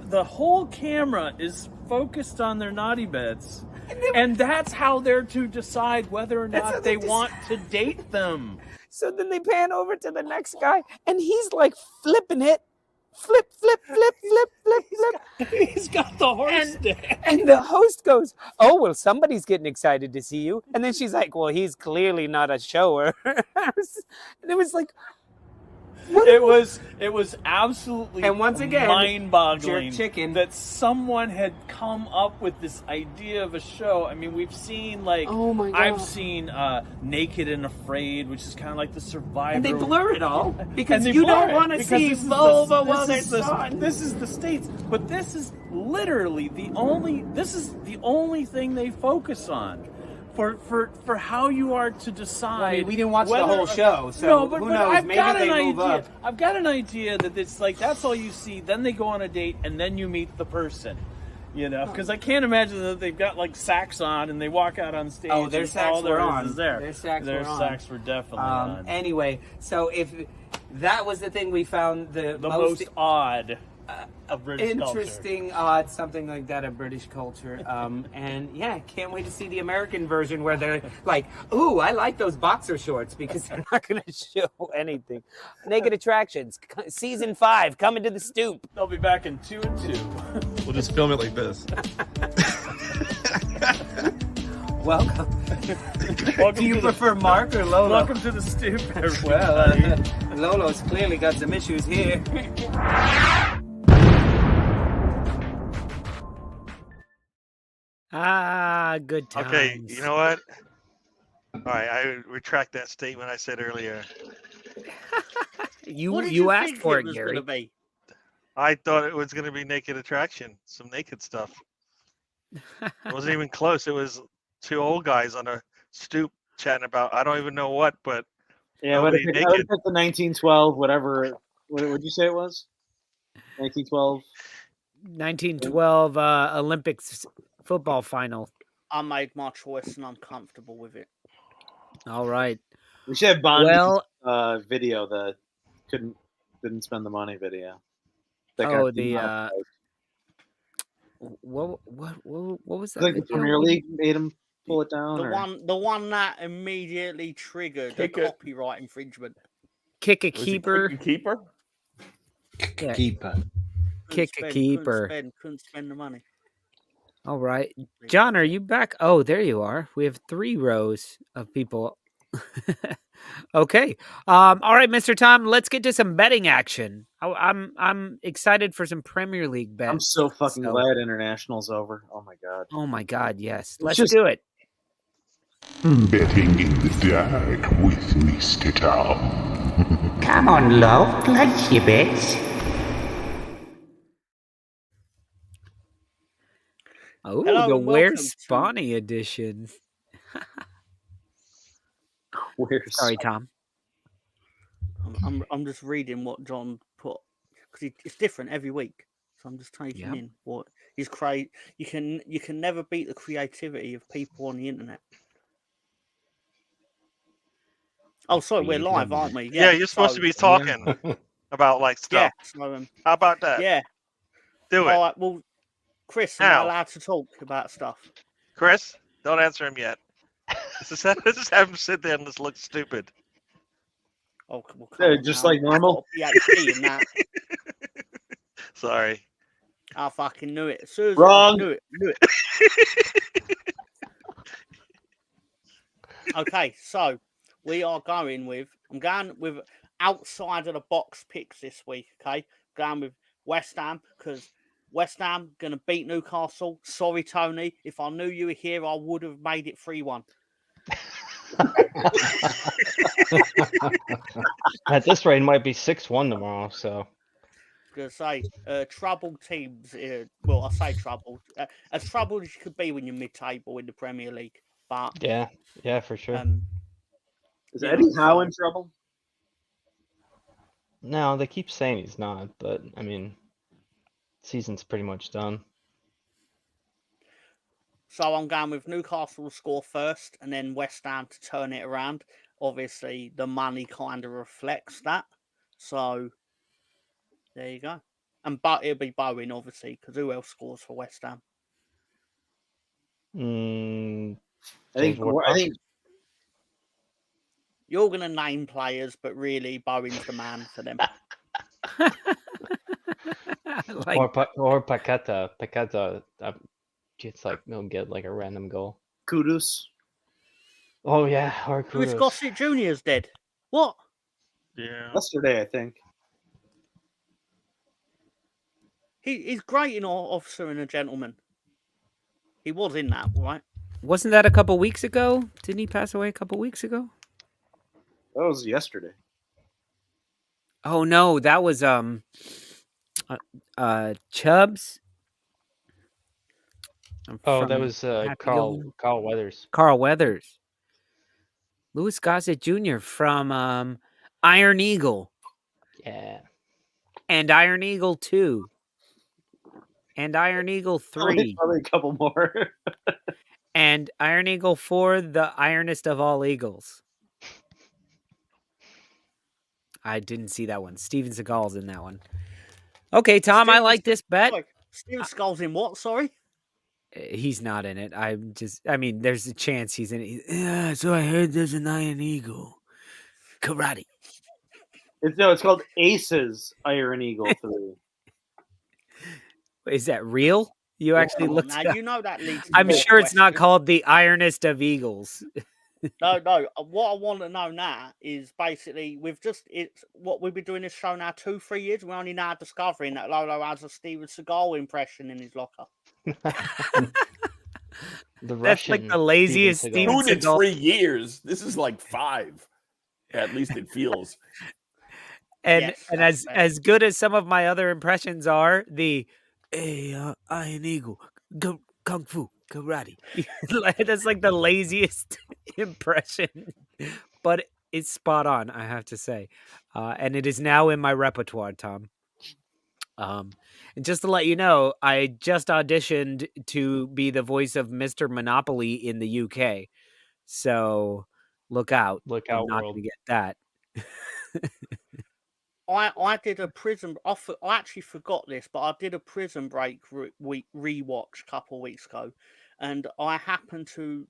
the whole camera is focused on their naughty bits. And that's how they're to decide whether or That's how not they they want to date them. So then they pan over to the next guy, and he's like flipping it. Flip, flip, flip, flip, flip, flip. He's got the horse down. And the host goes, "Oh, well, somebody's getting excited to see you." And then she's like, "Well, he's clearly not a shower." And it was like, It was absolutely And once again, mind-boggling jerk chicken. that someone had come up with this idea of a show. I mean, we've seen Oh my God. I've seen Naked and Afraid, which is kind of like the Survivor. and they blur it all because And they you blur don't it want to because see this is vulva the- while this they're is the- on. This is the States, but this is literally the only thing they focus on. For how you are to decide. Right, we didn't watch the whether- whole show, so no, but, who but knows? I've Maybe got they an move idea. up. I've got an idea that it's like that's all you see. Then they go on a date, and then you meet the person. You know, because I can't imagine that they've got like sacks on and they walk out on stage. Oh, their and sacks all there were is on. is there. Their sacks Their were on. sacks were definitely on. Anyway, so if that was the thing we found The most odd of British interesting, odd, something like that of British culture. And yeah, can't wait to see the American version where they're like, "Ooh, I like those boxer shorts," because they're not going to show anything. Naked Attractions, season 5, coming to the stoop. culture. They'll be back in 2 and 2. We'll just film it like this. Welcome. Welcome Do you to the- prefer Mark or Lolo? Welcome to the stoop, everybody. Well, Lolo's clearly got some issues here. Good times. Okay, you know what? All right, I retract that statement I said earlier. What did You asked think for it it, was Gary. gonna be? I thought it was going to be Naked Attraction, some naked stuff. It wasn't even close. It was two old guys on a stoop chatting about I don't even know what, but Yeah, what if nobody I would naked. pick the 1912, whatever. What would you say it was? 1912. 1912 Olympics football final. I made my choice and I'm comfortable with it. All right. We should have Bondi's Well, video, the didn't spend the money video. That oh, got the demonetized. what was I that? think the video? Premier League made him pull it down. The one that immediately triggered a Kick it. copyright infringement. Kick a Was it keeper. Kick a keeper? Yeah. Keeper. Kick a keeper. Couldn't spend the money. All right. John, are you back? Oh, there you are. We have 3 rows of people. Okay. All right, Mr. Tom, let's get to some betting action. I'm excited for some Premier League bets. I'm so fucking So- glad international's over. Oh my god. Oh my God, yes. Let's just- do it. Betting in the dark with Mr. Tom. Come on, love, place your bets. Oh, Hello the and Where's welcome to- Spawny edition. Where's Sorry, Tom. I'm just reading what John put because it's different every week. So I'm just taking Yeah. in what he's create. You can never beat the creativity of people on the internet. Oh, sorry, we're live, aren't we? Yeah, you're supposed so- to be talking about like Yeah, stuff. so, How about that? yeah. Do it. All right, well, Chris, am I Now. allowed to talk about stuff? Chris, don't answer him yet. Just have him sit there and just look stupid. Oh, well, Yeah, come on just now. like normal? I've got a PhD in that. Sorry. I fucking knew it. Susan, Wrong. Knew it. Okay, so I'm going with outside of the box picks this week. Okay, going with West Ham because West Ham gonna beat Newcastle. Sorry, Tony. If I knew you were here, I would have made it 3-1. At this rate, it might be 6-1 tomorrow. So Gonna say troubled teams. Well, I say troubled. As troubled as you could be when you're mid-table in the Premier League. But yeah, for sure. Is Yeah, Eddie Howe so- in trouble? No, they keep saying he's not, but I mean, season's pretty much done. So I'm going with Newcastle to score first and then West Ham to turn it around. Obviously, the money kind of reflects that. So there you go. But it'll be Bowen, obviously, because who else scores for West Ham? Mm, I think. James Ward-Prowse. I think. You're going to name players, but really, Bowen's the man for them. Like, or Paqueta. Paqueta, it's like he'll get like a random goal. Kudus. Oh yeah, or Louis Kudos. Gossett Jr. is dead. What? Yeah. Yesterday, I think. He's great in Officer and a Gentleman. He was in that, right? wasn't that a couple weeks ago? Didn't he pass away a couple weeks ago? That was yesterday. Oh no, that was Chubbs. Oh, that from was Happy Carl Gilmore. Weathers. Carl Weathers. Louis Gossett Jr. from Iron Eagle Yeah. and Iron Eagle 2 and Iron Eagle 3 Probably a couple more. and Iron Eagle 4, the ironest of all eagles. I didn't see that one. Steven Seagal's in that one. Okay, Tom, I like this bet. Sorry, Steven Skull's in what? Sorry? He's not in it. I mean, there's a chance he's in it. Yeah, so I heard there's an Iron Eagle. Karate. It's called Aces Iron Eagle 3. Is that real? You actually looked now, it up. you know that leads to I'm more sure it's not questions. called the Ironest of Eagles. No. What I want to know now is basically we've been doing this show now 2-3 years. We're only now discovering that Lolo has a Steven Seagal impression in his locker. The That's Russian like the laziest Steven Steven Dude, in Seagal. 3 years. This is like 5. At least it feels. And Yes, and that's as good as some of my other impressions are, the Iron Eagle, Kung Fu, Karate. That's like the laziest impression, but it's spot on, I have to say. And it is now in my repertoire, Tom. And just to let you know, I just auditioned to be the voice of Mr. Monopoly in the UK. So look out. Look I'm out, not world. going to get that. I did a Prison. I actually forgot this, but I did a Prison Break rewatch a couple of weeks ago, and I happened to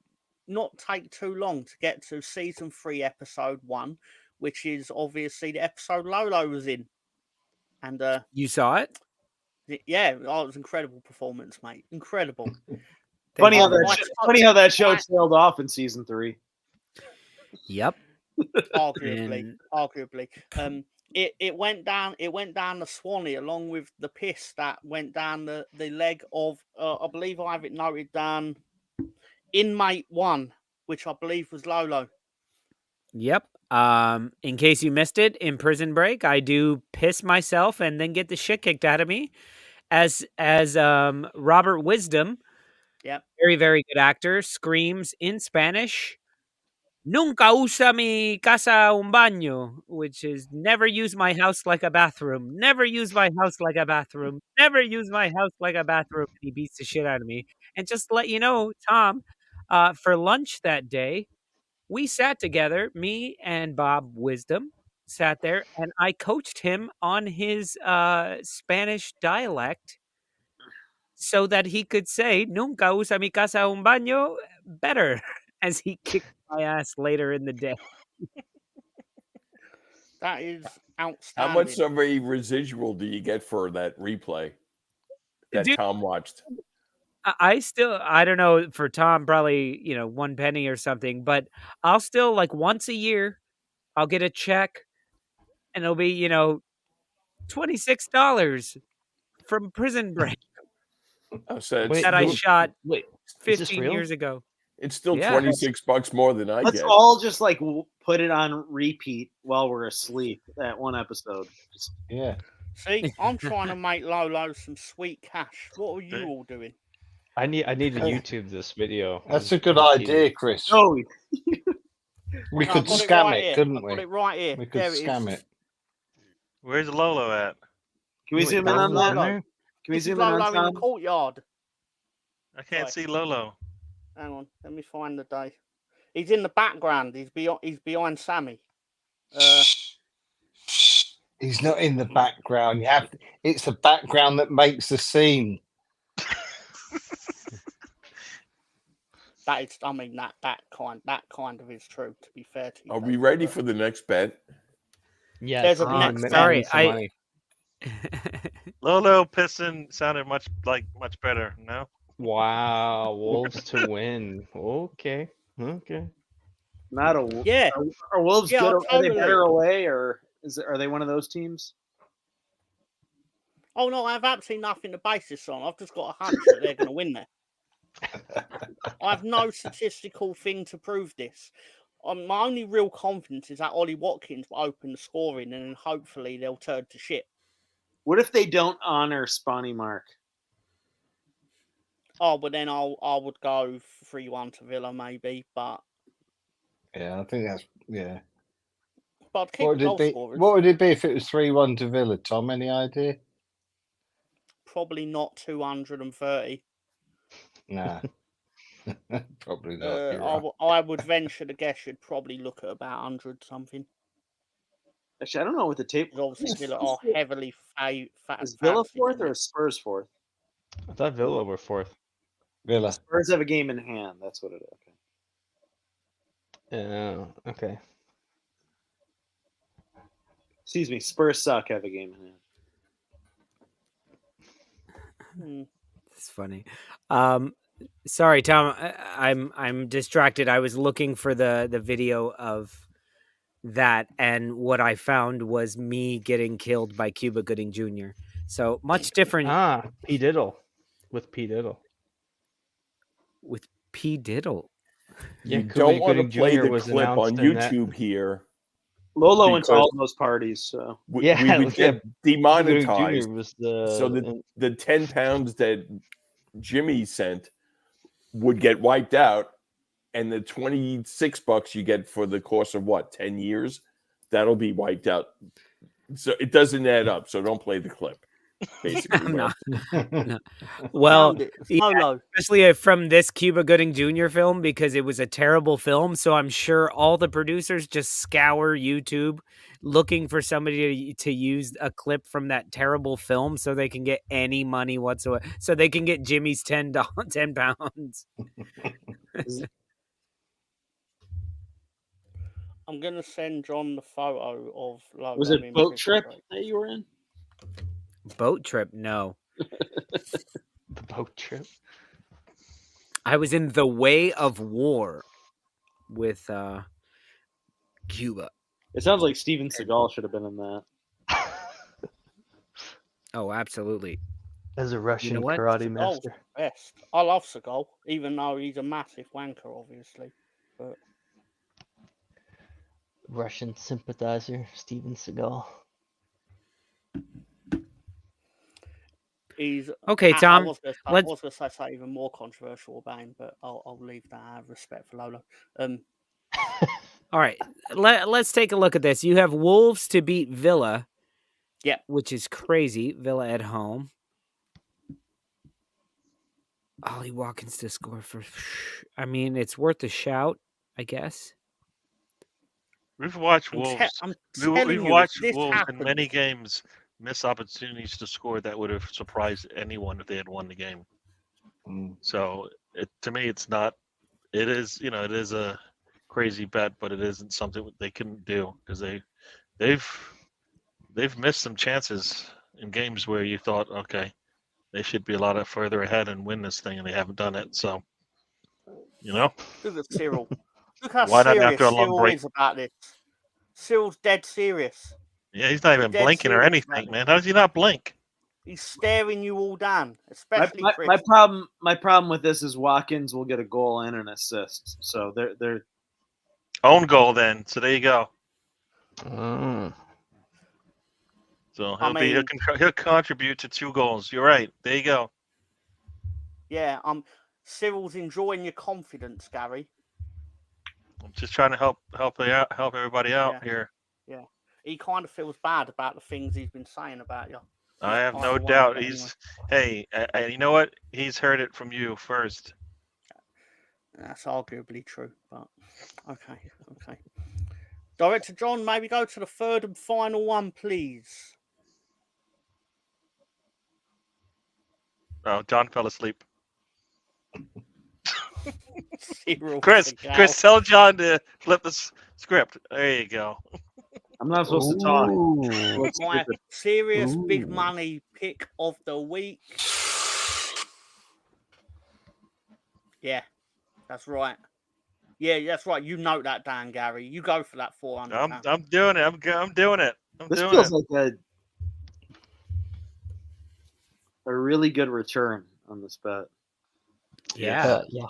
not take too long to get to season 3, episode 1, which is obviously the episode Lolo was in. And You saw it? yeah, it was an incredible performance, mate. Incredible. Funny how Like, that show sailed off in season 3. Yep. Arguably. It went down the Swanee along with the piss that went down the leg of I believe I have it noted down inmate 1, which I believe was Lolo. Yep. In case you missed it, in Prison Break, I do piss myself and then get the shit kicked out of me. As Robert Wisdom, Yep. very, very good actor, screams in Spanish, "Nunca usa mi casa un baño," which is never use my house like a bathroom. Never use my house like a bathroom. Never use my house like a bathroom. He beats the shit out of me. And just to let you know, Tom, for lunch that day, we sat together, me and Bob Wisdom sat there, and I coached him on his Spanish dialect so that he could say "Nunca usa mi casa un baño" better as he kicked my ass later in the day. That is How outstanding. much of a residual do you get for that replay that Dude, Tom watched? I don't know, for Tom, probably, 1 penny or something, but I'll still, like, once a year, I'll get a check and it'll be, $26 from Prison Break Oh, so it's Wait, that I still, shot Wait, is this 15 real? years ago. it's still Yeah. $26 more than I Let's get. all just like put it on repeat while we're asleep. That one episode. Just, Yeah. See, I'm trying to make Lolo some sweet cash. What are you all doing? I need to YouTube this video. That's on- a good on idea, TV. Chris. oh, We No, could I've got scam right it, here. couldn't I've got we? it right here. We could There it scam is. it. Where's Lolo at? can we Wait, zoom in Lolo's on in that? there? Can we This is zoom in Lolo on in the Tom? courtyard. I can't Sorry. see Lolo. Hang on, let me find the day. He's in the background. He's behind Sammy. He's not in the background. It's the background that makes the scene. That is, I mean, that kind of is true. To be fair to you, Are we David, ready but for the next bet? Yeah, There's a we're gonna next win sorry, some money. Lolo Piston sounded much better. No. Wow, Wolves to win. Okay. Not a. Yeah. Are Wolves Yeah, good? Are they totally. better away, or are they one of those teams? Oh no, I have absolutely nothing to base this on. I've just got a hunch that they're going to win there. I have no statistical thing to prove this. My only real confidence is that Ollie Watkins will open the scoring, and then hopefully they'll turn to shit. What if they don't honor Spawny Mark? Oh, but then I would go 3-1 to Villa maybe, but Yeah, I think that's but I'd keep What the would goal it be? scorers. What would it be if it was 3-1 to Villa? Tom, any idea? Probably not 230. Nah, probably not. You're right. I would venture to guess you'd probably look at about 100 something. Actually, I don't know what the tape. Because obviously Villa are heavily Is Villa fancy fourth to me. or is Spurs fourth? I thought Villa were fourth. Villa. Spurs have a game in hand. That's what it is. Okay. Yeah. Okay. Excuse me. Spurs suck. Have a game in hand. It's funny. Sorry, Tom. I'm distracted. I was looking for the video of that, and what I found was me getting killed by Cuba Gooding Jr. So much different. P Diddle with P Diddle. With P Diddle. Yeah, You Cuba don't want to Gooding play Jr. the was clip on announced in that. YouTube here. Lolo went to because all those parties, so we Yeah, would yeah, get demonetized. Jr. was So the 10 pounds that Jimmy sent would get wiped out, and the $26 you get for the course of 10 years, that'll be wiped out. So it doesn't add up. So don't play the clip. Basically, No. No. Well, Solo. especially from this Cuba Gooding Jr. film, because it was a terrible film. So I'm sure all the producers just scour YouTube looking for somebody to use a clip from that terrible film so they can get any money whatsoever. So they can get Jimmy's 10 pounds. I'm going to send John the photo of Lolo. was it Boat Trip that you were in? Boat Trip? No. The Boat Trip. I was in The Way of War with Cuba. It sounds like Steven Seagal should have been in that. Oh, absolutely. As a Russian what? karate Seagal's master. best. I love Seagal, even though he's a massive wanker, obviously. But Russian sympathizer, Steven Seagal. he's Okay, Tom. I was going to say something even more controversial about him, but I'll leave that out of respect for Lolo. All right, let's take a look at this. You have Wolves to beat Villa. Yeah. Which is crazy. Villa at home. Ollie Watkins to score for... I mean, it's worth a shout, I guess. We've watched Wolves. We've watched Wolves in many games miss opportunities to score that would have surprised anyone if they had won the game. So to me, it's not. It is, it is a crazy bet, but it isn't something they couldn't do because they've missed some chances in games where you thought, okay, they should be a lot further ahead and win this thing, and they haven't done it. So, Look at Cyril. Look how Why not serious after a long Cyril break? is about this. Cyril's dead serious. Yeah, he's not even Dead blinking or serious anything, about man. How does he not blink? He's staring you all down, especially Chris. My problem with this is Watkins will get a goal and an assist. So they're Own goal then. So there you go. So he'll contribute to 2 goals. You're right. There you go. Yeah, Cyril's enjoying your confidence, Gary. I'm just trying to help everybody out here. Yeah, he kind of feels bad about the things he's been saying about you. I have no doubt. Hey, you know what? He's heard it from you first. That's arguably true, but okay. Director John, maybe go to the third and final one, please. Oh, John fell asleep. Zero Chris, Seagal. Chris, tell John to flip the script. There you go. I'm not supposed to talk. Ooh. What's My stupid? serious big Ooh. money pick of the week. Yeah, that's right. Yeah, that's right. You note that down, Gary. You go for that 400. I'm doing it. I'm doing it. I'm This doing feels it. like a really good return on this bet. Yeah. Yeah.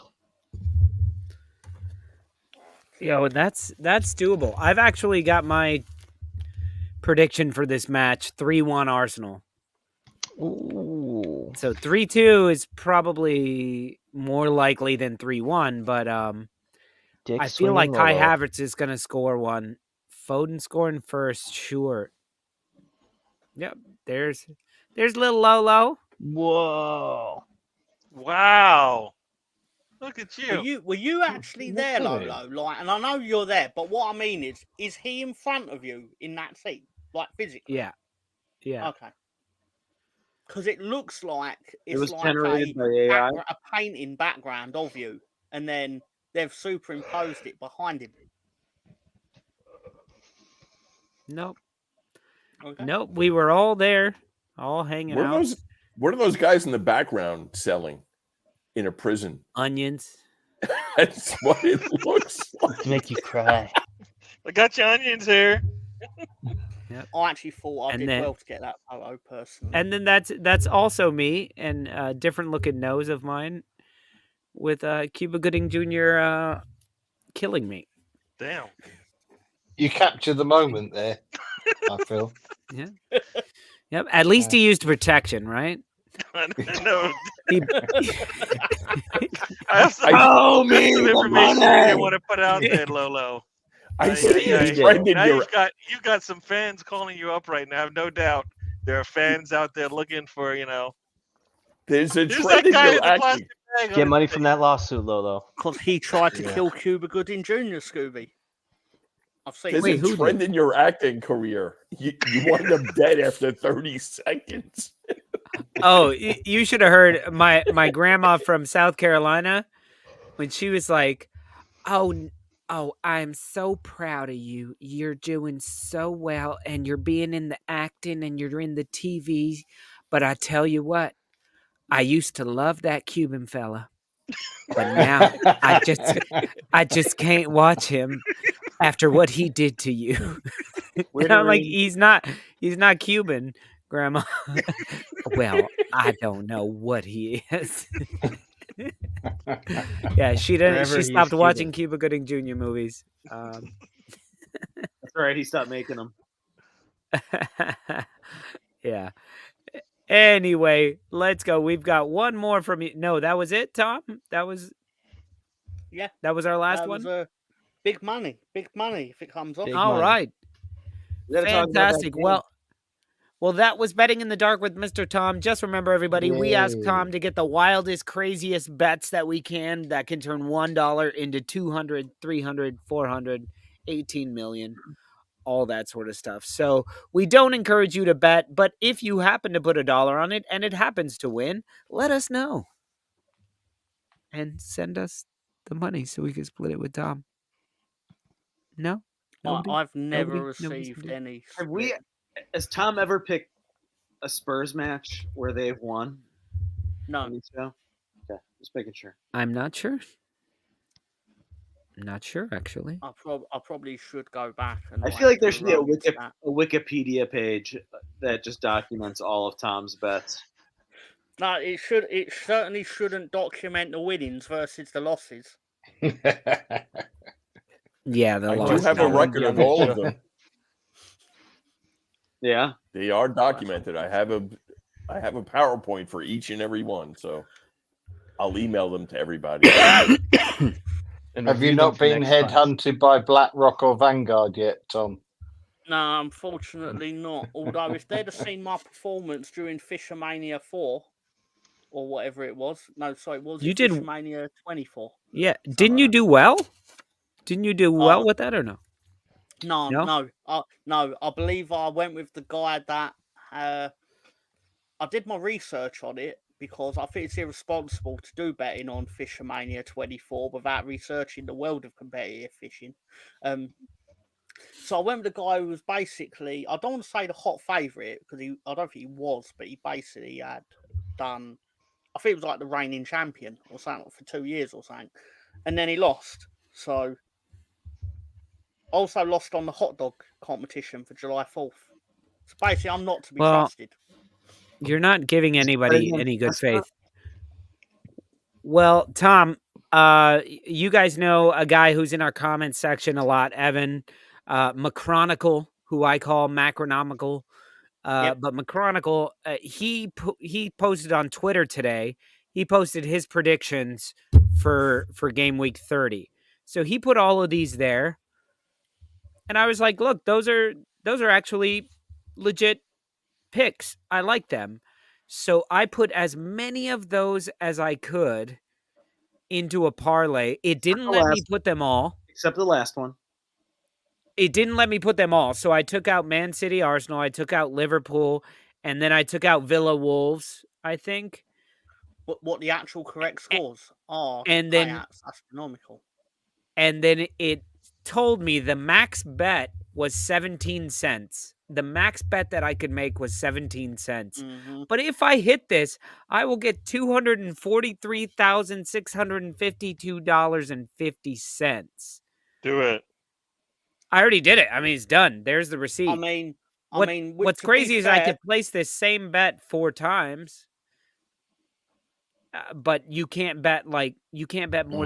Yo, that's doable. I've actually got my prediction for this match 3-1 Arsenal. Ooh. So 3-2 is probably more likely than 3-1, but Dick I feel like swinging Kai Lolo. Havertz is going to score one. Foden scoring first, sure. Yep, there's little Lolo. Whoa. Wow. Look at you. Were you actually Look there, at Lolo? Like, and I know you're there, but what I mean is he in front of you in that seat, like physically? Yeah. Yeah. Okay. Because it looks like It it's was like generated by AI. a painting background of you, and then they've superimposed it behind him. Nope. Okay. Nope, we were all there, all hanging What are out. those? What are those guys in the background selling in a prison? Onions. That's what it looks like. To make you cry. I got your onions here. I actually thought I And did then- well to get that photo personally. And then that's also me and a different looking nose of mine with Cuba Gooding Jr. Killing me. Damn. You captured the moment there, I feel. Yep. At least he used protection, right? I know. He, I have some, Oh, I have me, some the information you money! want to put out there, Lolo. I see yeah, a yeah. trend in Now your. you got some fans calling you up right now. I have no doubt. There are fans out there looking for, There's a who's trend that in guy your in the acting. plastic bag? Get money from that lawsuit, Lolo. Because he tried to Yeah. kill Cuba Gooding Jr., Scooby. I've seen There's Wait, a who trend in your acting career. You wind up dead after 30 seconds. oh, you should have heard my grandma from South Carolina when she was like, "Oh, I'm so proud of you. You're doing so well, and you're being in the acting, and you're in the TV. But I tell you what, I used to love that Cuban fella, but now I just can't watch him after what he did to you." And I'm like, he's not Cuban, Grandma. Well, I don't know what he is. Yeah, she Wherever he's stopped watching Cuban. Cuba Gooding Jr. movies. That's right. He stopped making them. Yeah. Anyway, let's go. We've got one more from you. No, that was it, Tom. That was our last that one. was big money if it comes off. Big All money. right. We gotta talk about that Fantastic. game. Well, that was Betting in the Dark with Mr. Tom. Just remember, everybody, we asked Yay. Tom to get the wildest, craziest bets that we can that can turn $1 into 200, 300, 400, 18 million, all that sort of stuff. So we don't encourage you to bet, but if you happen to put $1 on it and it happens to win, let us know. And send us the money so we can split it with Tom. No? Nobody? I've never Nobody's received gonna do- any. Have we? Has Tom ever picked a Spurs match where they've won? No. On the show? Okay, just making sure. I'm not sure. I'm not sure, actually. I probably should go back and. I feel like there do should be a Rogan's stat. Wikipedia page that just documents all of Tom's bets. No, it should. It certainly shouldn't document the winnings versus the losses. Yeah, the I do loss. have a record of all of them. Yeah. They are documented. I have a PowerPoint for each and every one, so I'll email them to everybody. Have And you review them not for been next time. headhunted by BlackRock or Vanguard yet, Tom? No, unfortunately not. Although if they'd have seen my performance during Fishermania 4 or whatever it was, no, sorry, was You it did- Fishermania 24? Yeah. Didn't you do well? Didn't you do well Oh. with that or no? No, No? no. I believe I went with the guy that I did my research on it because I think it's irresponsible to do betting on Fishermania 24 without researching the world of competitive fishing. So I went with the guy who was basically, I don't want to say the hot favourite, because I don't think he was, but he basically had done, I think it was like the reigning champion or something for 2 years or something. And then he lost. So also lost on the hot dog competition for July 4th. So basically, I'm not to be trusted. You're not giving anybody any good faith. Well, Tom, you guys know a guy who's in our comments section a lot, Evan Macronicle, who I call Macronomical. But Macronicle, he posted on Twitter today. He posted his predictions for game week 30. So he put all of these there. And I was like, look, those are actually legit picks. I like them. So I put as many of those as I could into a parlay. It didn't let me put them all. Except the last one. It didn't let me put them all. So I took out Man City, Arsenal. I took out Liverpool. And then I took out Villa Wolves, I think. What the actual correct scores are. And then astronomical. And then it told me the max bet was 17 cents. The max bet that I could make was 17 cents. Mm-hmm. But if I hit this, I will get $243,652.50. Do it. I already did it. I mean, it's done. There's the receipt. I mean, what's crazy is I could place this same bet 4 times. But you can't bet more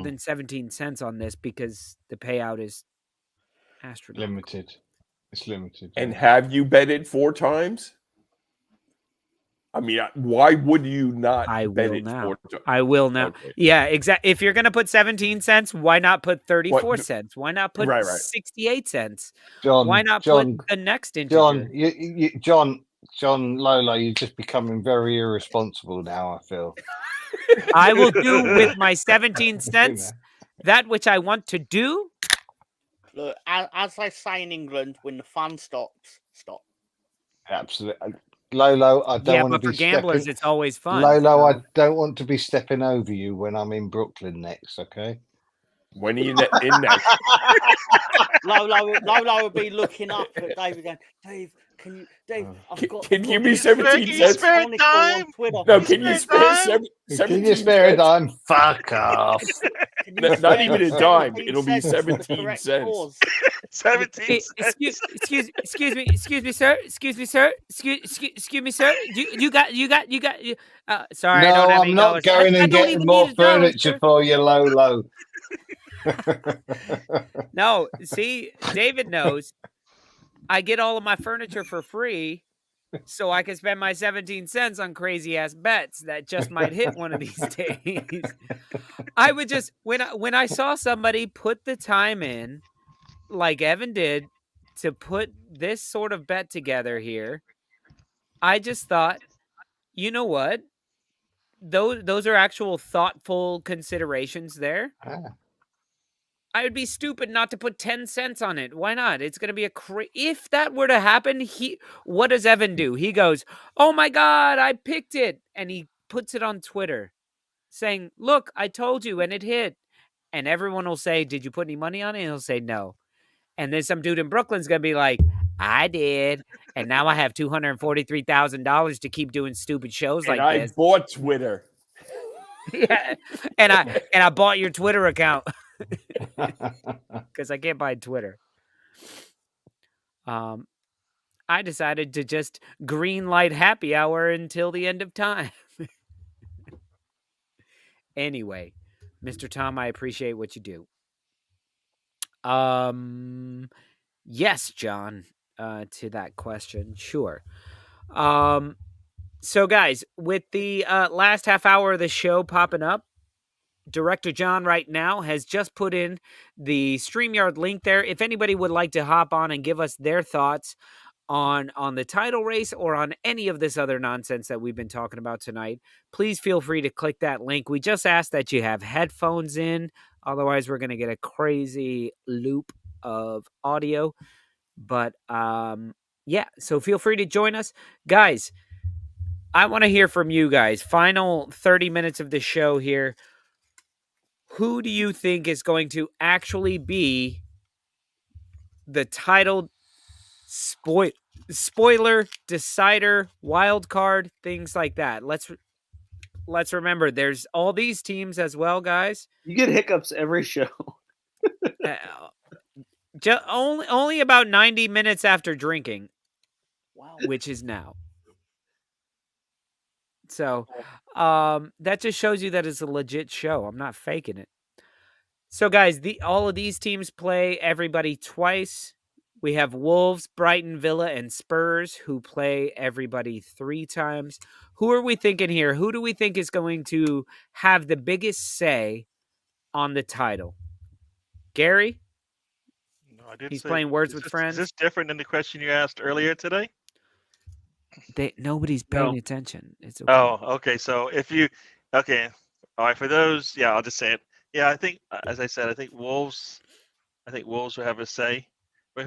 than 17 cents on this because the payout is astronomical. Limited. It's limited. And have you betted 4 times? I mean, why would you not bet it 4 times? I will now. Okay. Yeah, exactly. If you're going to put 17 cents, why not put 34 cents? Why not put 68 cents? John, why not put the next integer? John Lolo, you're just becoming very irresponsible now, I feel. I will do with my 17 cents that which I want to do. Look, as they say in England, when the fun stops, stop. Absolutely. Lolo, I don't want to be for gamblers, it's always fun. Lolo, I don't want to be stepping over you when I'm in Brooklyn next, okay? When are you in next? Lolo will be looking up at David going, Dave, can you give me 17 cents? Time? No, can you spare 17 Can you spare a dime? Fuck off. Not even a dime. It'll be 17 cents. 17 cents. Excuse me, sir. Excuse me, sir. You got. Sorry, no, I don't have I'm not going and getting more furniture for you, Lolo. No, see, David knows. I get all of my furniture for free, so I can spend my 17 cents on crazy ass bets that just might hit one of these days. I would just when I saw somebody put the time in, like Evan did, to put this sort of bet together here, I just thought, you know what? Those are actual thoughtful considerations there. I would be stupid not to put 10 cents on it. Why not? It's going to be if that were to happen, what does Evan do? He goes, "Oh my God, I picked it." And he puts it on Twitter saying, "Look, I told you," and it hit. And everyone will say, "Did you put any money on it?" And he'll say, "No." And then some dude in Brooklyn's going to be like, "I did. And now I have $243,000 to keep doing stupid shows like this." I bought Twitter. Yeah. And I bought your Twitter account. Because I can't buy Twitter. I decided to just green light happy hour until the end of time. Anyway, Mr. Tom, I appreciate what you do. Yes, John, to that question. Sure. So guys, with the last half hour of the show popping up, Director John right now has just put in the StreamYard link there. If anybody would like to hop on and give us their thoughts on the title race or on any of this other nonsense that we've been talking about tonight, please feel free to click that link. We just ask that you have headphones in. Otherwise, we're going to get a crazy loop of audio. But yeah, so feel free to join us. Guys, I want to hear from you guys. Final 30 minutes of the show here. Who do you think is going to actually be the title spoiler, decider, wild card, things like that? Let's remember there's all these teams as well, guys. You get hiccups every show. Only about 90 minutes after drinking, Wow. which is now. So that just shows you that it's a legit show. I'm not faking it. So, guys, all of these teams play everybody twice. We have Wolves, Brighton, Villa, and Spurs who play everybody 3 times. Who are we thinking here? Who do we think is going to have the biggest say on the title? Gary? No, I didn't He's say. playing Words Is with this- Friends. Is this different than the question you asked earlier today? Nobody's paying attention. It's okay. Oh, okay. So okay, all right. For those, yeah, I'll just say it. Yeah, I think, as I said, I think Wolves will have a say. But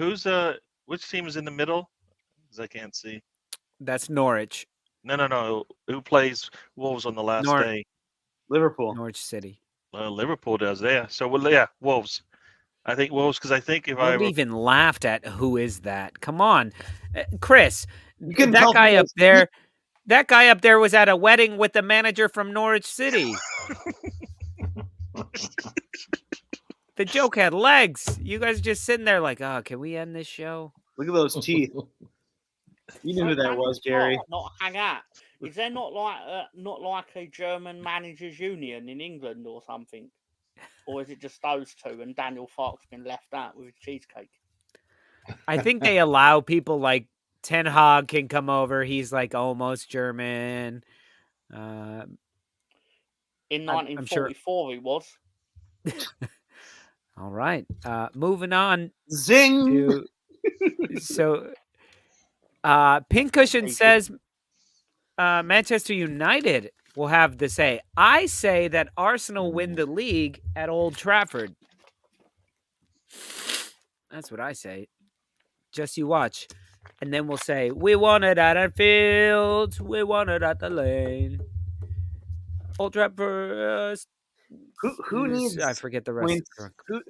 which team is in the middle? Because I can't see. That's Norwich. No. Who plays Wolves on the last day? Liverpool. Norwich City. Liverpool does. Yeah. So yeah, Wolves. I think Wolves because I think if Nobody even laughed at who is that. Come on, Chris. That guy up there was at a wedding with the manager from Norwich City. The joke had legs. You guys are just sitting there like, oh, can we end this show? Look at those teeth. You knew who that was, Gary. Not hang out. Is there not like a German managers union in England or something, or is it just those two and Daniel Fark's been left out with his cheesecake? I think they allow people like Ten Hag can come over. He's like almost German. In 1944, he was. All right. Moving on. Zing. Pincushion says Manchester United will have the say. I say that Arsenal win the league at Old Trafford. That's what I say. Just you watch. And then we'll say, we won it at Anfield. We won it at the Lane. Old Trafford. Who needs? I forget the rest.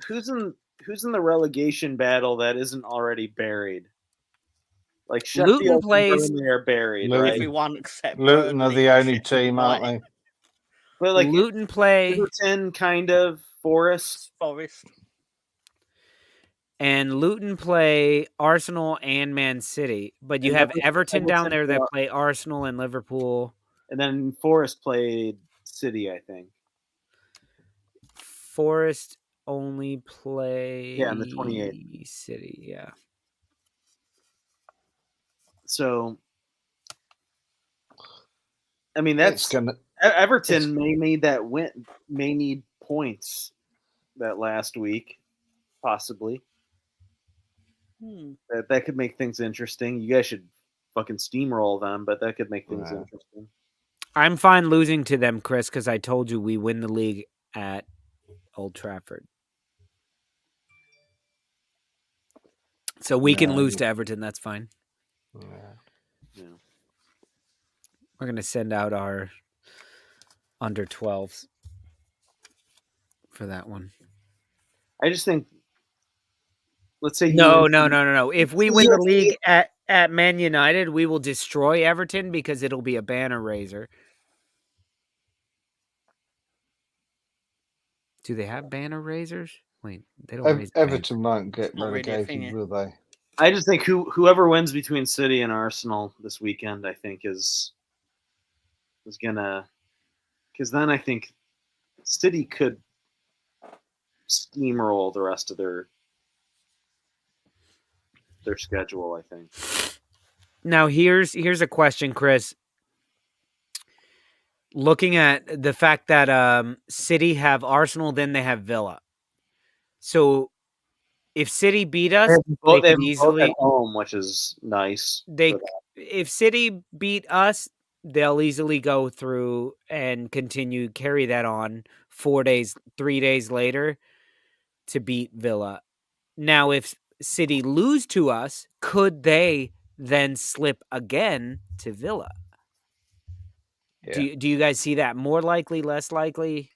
Who's in the relegation battle that isn't already buried? Like Sheffield Luton plays. And Burnley are buried. Luton. Right? Everyone except Luton are Burnley the and only Sheffield team, aren't United. they? But like Luton play. Everton, kind of. Forest. And Luton play Arsenal and Man City. But you have Everton down there that play Arsenal and Liverpool. And then Forest played City, I think. Forest only play on the 28th. City, yeah. So, I mean, Everton may need points that last week, possibly. That could make things interesting. You guys should fucking steamroll them, but that could make things interesting. I'm fine losing to them, Chris, because I told you we win the league at Old Trafford. So we can lose to Everton. That's fine. Yeah. We're going to send out our under 12s for that one. I just think, let's say no. If we win the league at Man United, we will destroy Everton because it'll be a banner raiser. Do they have banner raisers? Wait, they don't raise Everton won't get relegated, will they? I just think whoever wins between City and Arsenal this weekend, I think is gonna, because then I think City could steamroll the rest of their schedule, I think. Now here's a question, Chris. Looking at the fact that City have Arsenal, then they have Villa. So if City beat us, they could easily at home, which is nice. If City beat us, they'll easily go through and carry that on 3 days later to beat Villa. Now, if City lose to us, could they then slip again to Villa? Yeah. Do you guys see that more likely, less likely?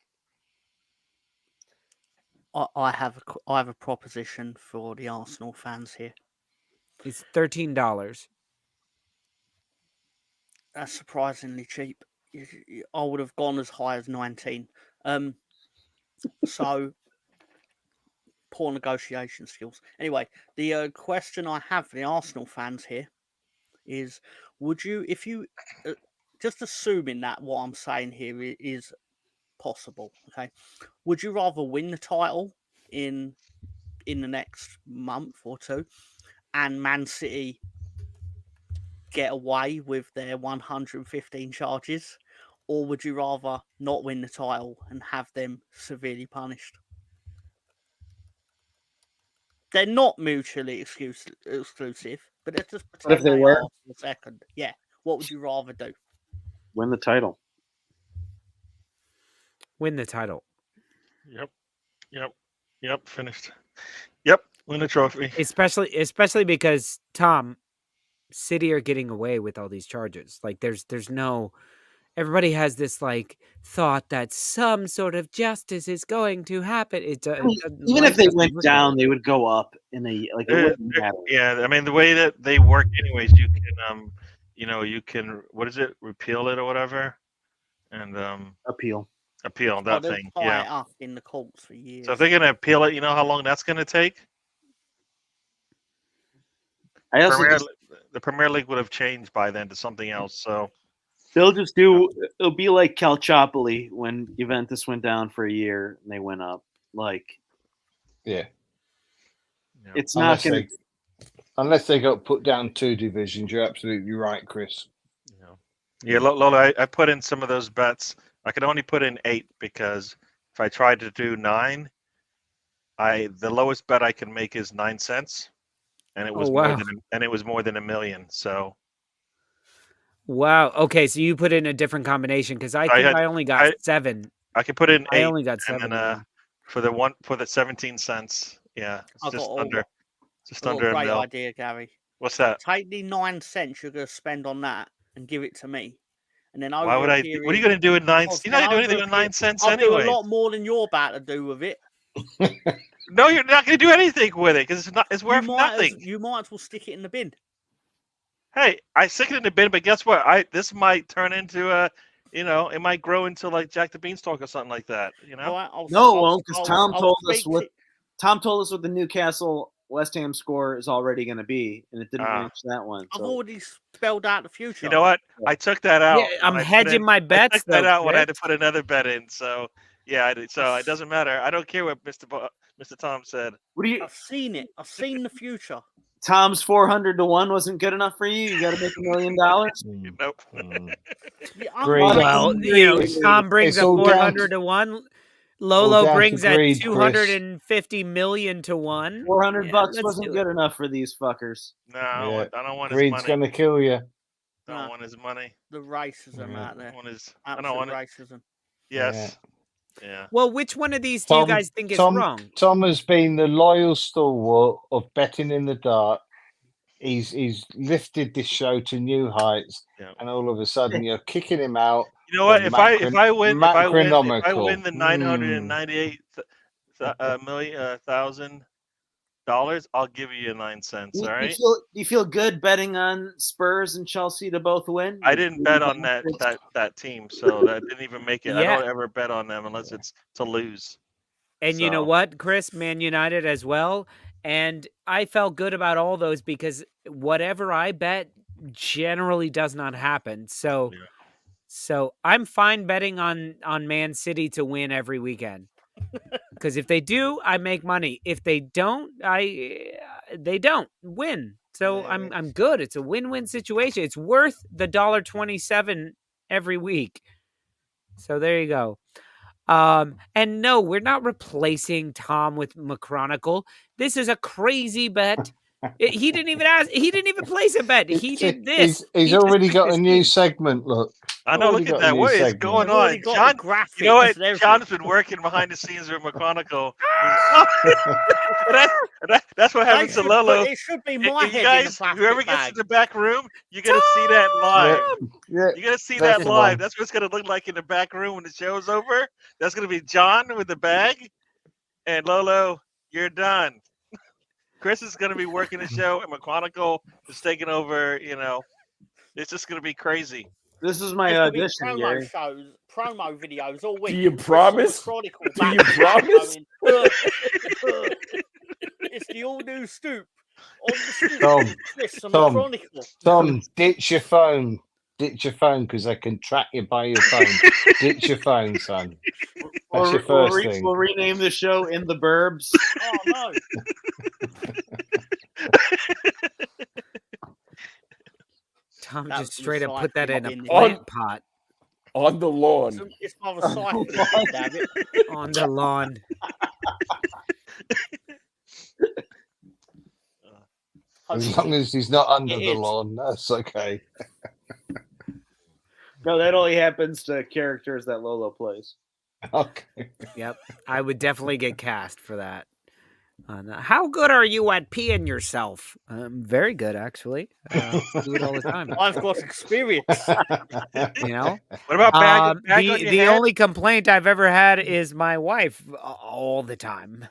I have a proposition for the Arsenal fans here. It's $13. That's surprisingly cheap. I would have gone as high as 19. So poor negotiation skills. Anyway, the question I have for the Arsenal fans here is: would you, if you, just assuming that what I'm saying here is possible, okay? Would you rather win the title in the next month or two, and Man City get away with their 115 charges, or would you rather not win the title and have them severely punished? They're not mutually exclusive, but let's just What if pretend they they were? are for a second. Yeah. What would you rather do? Win the title. Win the title. Yep. Finished. Yep. Win the trophy. Especially because Tom, City are getting away with all these charges. Like there's no everybody has this like thought that some sort of justice is going to happen. Even if they went down, they would go up in a like. It wouldn't matter. Yeah, I mean the way that they work, anyways, you can you can what is it, repeal it or whatever, and Appeal that they'll thing. tie Yeah. it up in the courts for years. So if they're gonna appeal it, you know how long that's gonna take? I also The Premier League would have changed by then to something else. So they'll just do. It'll be like Calciopoli when Juventus went down for a year and they went up. Like, Yeah. it's not going to. Unless they got put down 2 divisions, you're absolutely right, Chris. yeah, Lola, I put in some of those bets. I could only put in 8 because if I tried to do 9, the lowest bet I can make is 9 cents, and it was more than $1 million. So wow. Okay, so you put in a different combination because I think I only got 7. I could put in 8. I only got 7. And then for the 17 cents, yeah, it's just under a $1 million. idea, Gary. What's that? Take the 9 cents you're going to spend on that and give it to me. And then over Why would I? What are you going to do with 9 cents? You're not going to do anything with 9 cents anyway. I'll do a lot more than you're about to do with it. No, you're not going to do anything with it because it's worth nothing. You might as well stick it in the bin. Hey, I stick it in the bin, but guess what? This might turn into it might grow into like Jack the Beanstalk or something like that. You know? No, it won't, because Tom told us what the Newcastle West Ham score is already going to be, and it didn't match that one. I've already spelled out the future. You know what? I took that out. Yeah, I'm hedging my bets. I took that out when I had to put another bet in. So yeah, so it doesn't matter. I don't care what Mr. Tom said. I've seen it. I've seen the future. Tom's 400 to 1 wasn't good enough for you. You got to make $1 million. Nope. Well, Tom brings a 400 to 1. Lolo brings at 250 million to 1. $400 wasn't good enough for these fuckers. No, I don't want his Greed's money. going to kill you. I don't want his money. The racism out there. I don't want racism. Yes. Yeah. Well, which one of these do you guys think is wrong? Tom has been the loyal stalwart of betting in the dark. He's lifted this show to new heights, and all of a sudden you're kicking him out. You know what? If I win the $998,000, I'll give you $9 cents. All right. You feel good betting on Spurs and Chelsea to both win? I didn't bet on that team, so that didn't even make it. I don't ever bet on them unless it's to lose. And you know what, Chris? Man United as well. And I felt good about all those because whatever I bet generally does not happen. So I'm fine betting on Man City to win every weekend. Because if they do, I make money. If they don't, they don't win. So I'm good. It's a win-win situation. It's worth the $1.27 every week. So there you go. And no, we're not replacing Tom with McChronicle. This is a crazy bet He didn't even ask. He didn't even place a bet. He did this. He's He already just got a took new his segment. Look, I know. already Look at got a that. new What is segment. going I've already on, got John? the graphics. You know what? and everything. John's been working behind the scenes with McConicle. That's what happens to Lolo. It should be You my head guys, in the plastic whoever gets bag. in the back room, you're gonna see that live. Yeah, You're gonna see that's that the live. one. That's what it's gonna look like in the back room when the show's over. That's gonna be John with the bag, and Lolo, you're done. Chris is gonna be working the show, and McConicle is taking over. You know, it's just gonna be crazy. This is my There's gonna be audition, promo Gary. shows, promo videos all week. Do you with Chris promise? Chronicle Do you back to back promise? going, it's the all new Stoop. On the Stoop, Tom, Chris and Tom. Chronicle. Tom, ditch your phone. Ditch your phone because they can track you by your phone. Ditch your phone, son. That's your first thing. We'll rename the show In the Burbs. Oh no! Tom That just was straight up put that in a recycling plant pot On the lawn. It's my recycling, damn it. on the lawn. As long as he's not under It the is. lawn, that's okay. No, that only happens to characters that Lolo plays. Okay. Yep, I would definitely get cast for that. How good are you at peeing yourself? Very good, actually. Do it all the time. I've got experience. You know. What about bag on your the head? only complaint I've ever had is my wife all the time.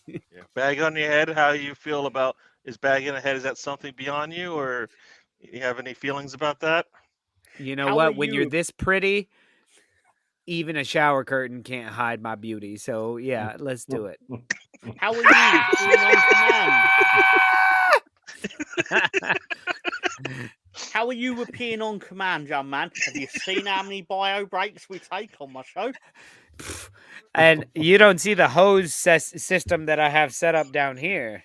Yeah, bag on your head. How you feel about is bag in the head? Is that something beyond you, or you have any feelings about that? You know How what? are When you're you- this pretty, even a shower curtain can't hide my beauty. So yeah, let's do it. How are you being on command? How are you with peeing on command, young man? Have you seen how many bio breaks we take on my show? And you don't see the hose system that I have set up down here.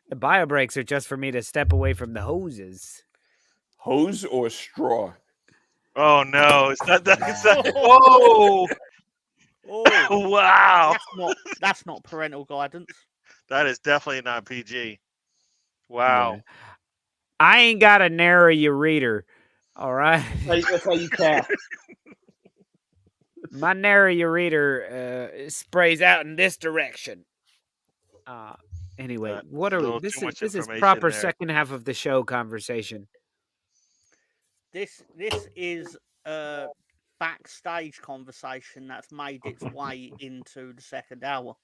The bio breaks are just for me to step away from the hoses. Hose or straw? Oh no, it's not that. It's not, whoa! Oh, Wow, that's not parental guidance. that is definitely not PG. Wow. Yeah. I ain't got to narrow your reader. All right. That's how you tap. My narrow your reader sprays out in this direction. Anyway, what are we? little This too is much this is information proper there. second half of the show conversation. This is a backstage conversation that's made its way into the second hour.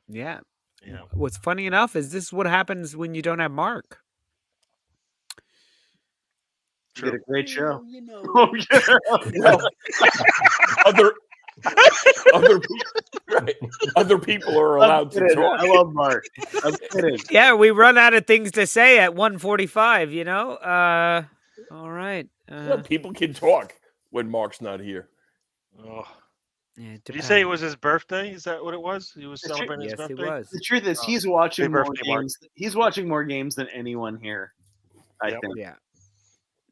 Yeah. Yeah. What's funny enough is this is what happens when you don't have Mark. You did a great show. You know. Oh, yeah. Other people are allowed to talk. I love Mark. I'm kidding. Yeah, we run out of things to say at 1:45, you know? All right. Well, people can talk when Mark's not here. Oh. Yeah, it Did you say it depends. was his birthday? Is that what it was? He was celebrating his Yes, birthday. it was. The truth is, he's watching more birthday, Mark. games. He's watching more games than anyone here. I Yep. think.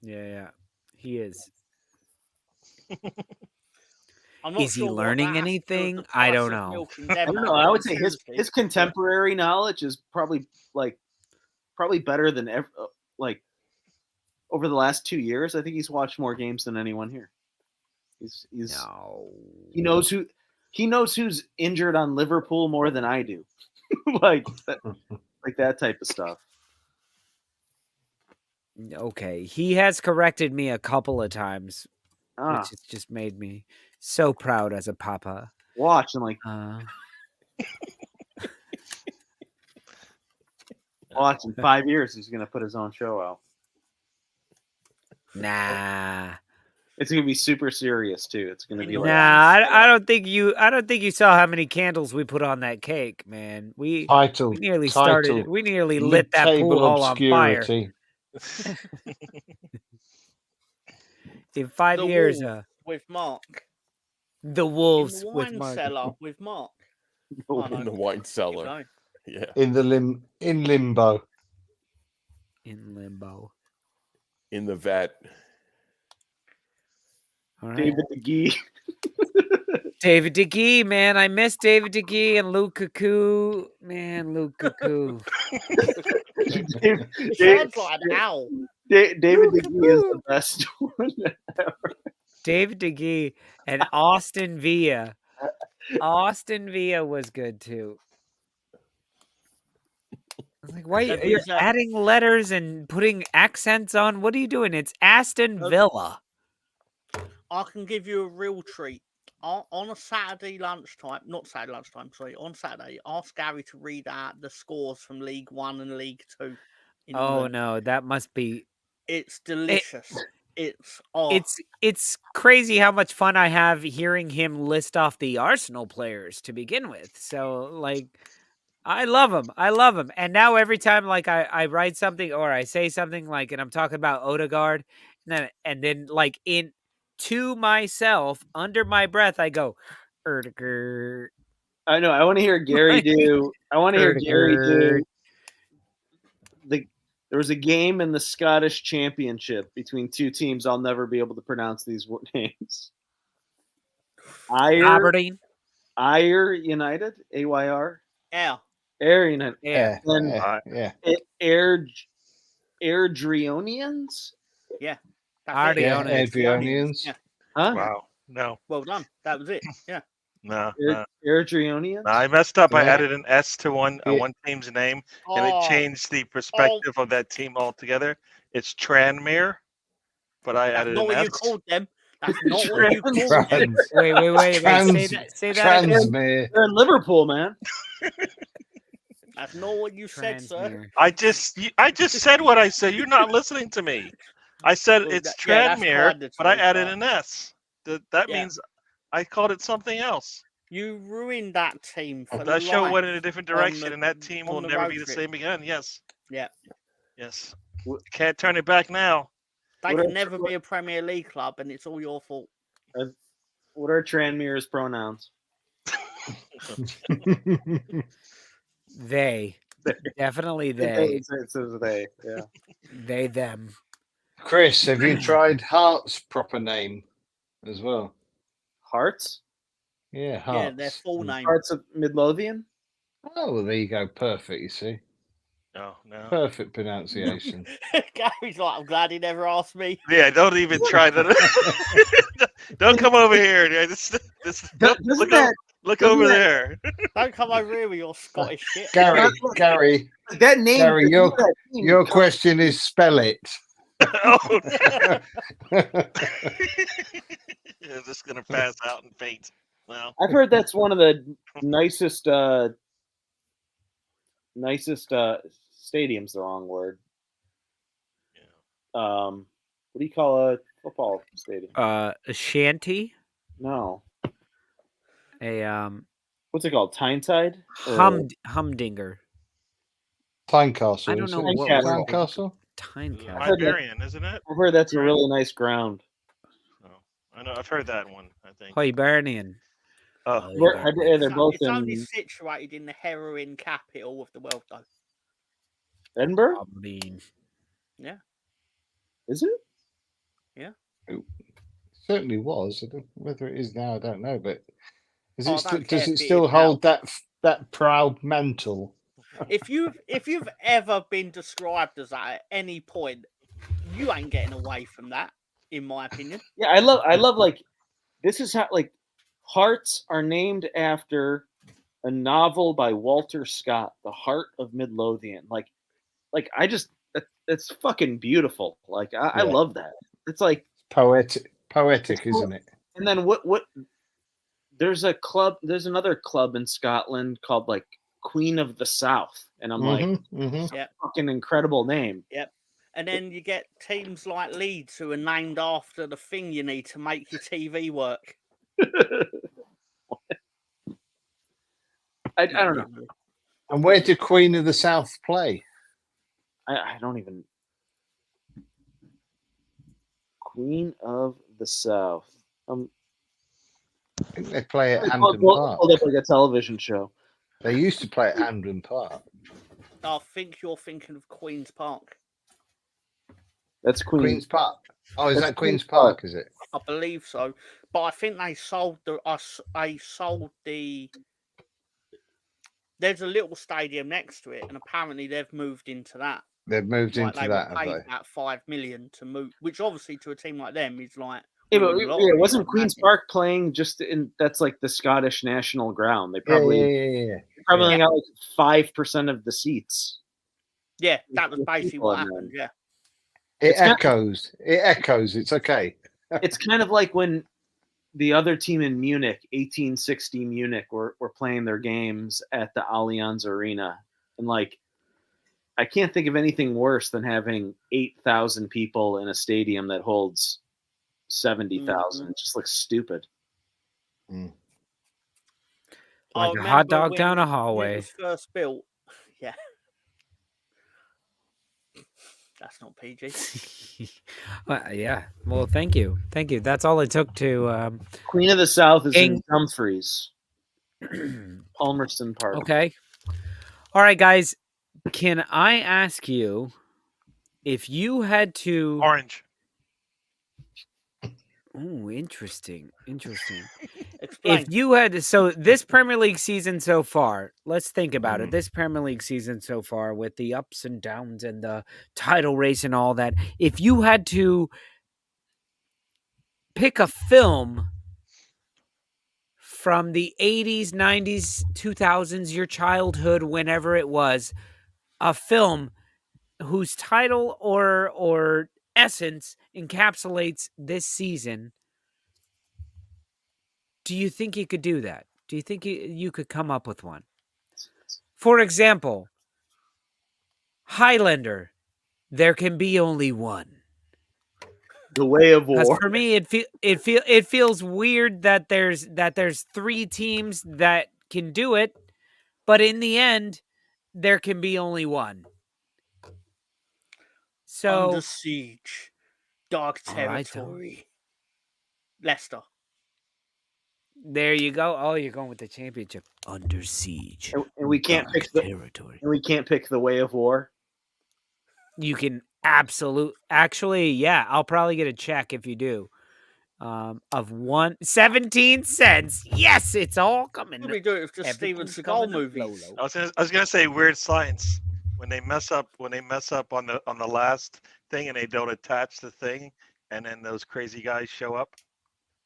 Yeah. He is. I'm not Is he sure what learning that has to do with anything? the I price don't of know. milk in I don't Denmark, know. I but would say his seriously, contemporary knowledge is probably better than ever. Like over the last 2 years, I think he's watched more games than anyone here. He's No. he knows who's injured on Liverpool more than I do. like that type of stuff. Okay. He has corrected me a couple of times, Ah, which has just made me so proud as a papa. watch and like watch in 5 years he's gonna put his own show out. Nah. It's gonna be super serious too. It's gonna be like I don't think you saw how many candles we put on that cake, man. We nearly started. We nearly lit that pool Mid-table hall on fire. obscurity. In 5 The years, Wolf with Mark. the In wolves the with wine Mark. cellar with Mark. In the wine cellar. going. Yeah. In limbo. In limbo. In the vat. All right. David DeGee. David DeGee, man. I miss David DeGee and Lukaku. Man, Luke Cuckoo. It sounds like an owl. David DeGee is the best one ever. David DeGee and Austin Villa. Austin Villa was good too. I was like, why Have you're you, adding letters and putting accents on? What are you doing? It's Aston Villa. I can give you a real treat. On a Saturday lunchtime, not Saturday lunchtime, sorry, on Saturday, ask Gary to read out the scores from League One and League Two. in Oh England. no, that must be. It's delicious. It's It's crazy how much fun I have hearing him list off the Arsenal players to begin with. So like, I love him. I love him. And now every time like I write something or I say something like, and I'm talking about Odegaard, and then like to myself under my breath, I go, Erdegaard. I know. I want to hear Gary do. I want to hear Gary do. There was a game in the Scottish Championship between two teams. I'll never be able to pronounce these names. Aberdeen. Ayr United. AYR. Yeah. Ayr United. Yeah. Airdrieonians. Yeah. Airdrieonians. Yeah. Huh? Wow. No. Well done. That was it. Yeah. No. Airdrieonians. No, I messed up. I Yeah. added an S to one team's name, and it changed the perspective of that team altogether. It's Tranmere, but I That's added not an what S. you called them. That's not what you called them. Wait. Say that again. Transmere. They're in Liverpool, man. That's not what you said, sir. I just said what I said. You're not listening to me. I said Well, it's that's Tranmere, kinda but I true, added but- an S. That Yeah. means I called it something else. You ruined that team for That show life went in a different on direction, the- and that team on will the never road be the trip. same again. Yes. Yeah. Yes. Can't turn it back now. They What can are- never be a Premier League club, and it's all your fault. What are Tranmere's pronouns? They. Definitely It they. says they. Yeah. They, them. Chris, have you tried Hart's proper name as well? Hearts. Yeah, Yeah, their Hart's. full name. Hearts of Midlothian. Oh, well, there you go. Perfect, you see. No. Perfect pronunciation. Gary's like, I'm glad he never asked me. Yeah, don't even try that. Don't come over here. Yeah, look over there. Don't come over here with your Scottish shit. Gary, That name. Gary, your question is spell it. Oh. You're just gonna pass out and faint. Well, I've heard that's one of the nicest stadiums. The wrong word. What do you call a football stadium? A shanty. No. A What's it called? Tyneside? humdinger. Tynecastle. I don't know what Tynecastle. word. Tynecastle. Tynecastle. Hibernian, isn't it? I've heard that's a really nice ground. Oh, I know. I've heard that one. I think. Hibernian. Oh, They're both It's only in situated in the heroin capital of the world, though. Edinburgh. Aberdeen. Yeah. Is it? Yeah. Certainly was. I don't, whether it is now, I don't know. But is Oh, I it don't does care it if it still is now. hold that proud mantle? If you've ever been described as that at any point, you ain't getting away from that, in my opinion. Yeah, I love like this is how like Hearts are named after a novel by Walter Scott, The Heart of Midlothian. Like I just it's fucking beautiful. Like I love that. It's like Poetic, isn't it? and then what there's another club in Scotland called like Queen of the South. And I'm like, Yeah. fucking incredible name. Yep. And then you get teams like Leeds who are named after the thing you need to make your TV work. I don't know. And where did Queen of the South play? I don't even. Queen of the South. I think they play at Hampden Park. Hold up like a television show. They used to play at Hampden Park. I think you're thinking of Queen's Park. That's Queen's Park. Oh, is That's that Queen's Queen's Park? Park. Is it? I believe so, but I think they sold the there's a little stadium next to it, and apparently they've moved into that. They've moved Like into they that, were have paid they? about $5 million to move, which obviously to a team like them is like Yeah, but winning the lottery, wasn't I'd Queen's imagine. Park playing just in? That's like the Scottish national ground. They Yeah, probably yeah. probably only Yeah. got like 5% of the seats. Yeah, that was With basically people what in there. happened. Yeah. It It's kind of- echoes. It echoes. It's okay. It's kind of like when the other team in Munich, 1860 Munich, were playing their games at the Allianz Arena, and like I can't think of anything worse than having 8,000 people in a stadium that holds 70,000. It just looks stupid. Like I a hot remember dog down a when it hallway. was first built. Yeah. That's not PG. Well, yeah. Well, thank you. Thank you. That's all it took to. Queen of the South is in King- Dumfries, Palmerston Park. Okay. All right, guys. Can I ask you if you had to? Orange. Oh, interesting. Interesting. Explain. If you had so this Premier League season so far, let's think about it. This Premier League season so far with the ups and downs and the title race and all that. If you had to pick a film from the 80s, 90s, 2000s, your childhood, whenever it was, a film whose title or essence encapsulates this season, do you think you could do that? Do you think you could come up with one? For example, Highlander, there can be only one. The Way of Because War. for me, it feels weird that there's three teams that can do it, but in the end, there can be only one. So Under Siege, Dark All right, Territory, Leicester. there you go. Oh, you're going with the championship. Under Siege. And we can't Dark pick the Territory. and we can't pick The Way of War. You can actually, yeah, I'll probably get a check if you do. Of 17 cents. Yes, it's all coming. Probably do it with just Steven Everything's Seagal coming up, movies. Lolo. I was gonna say Weird Science when they mess up on the last thing and they don't attach the thing, and then those crazy guys show up,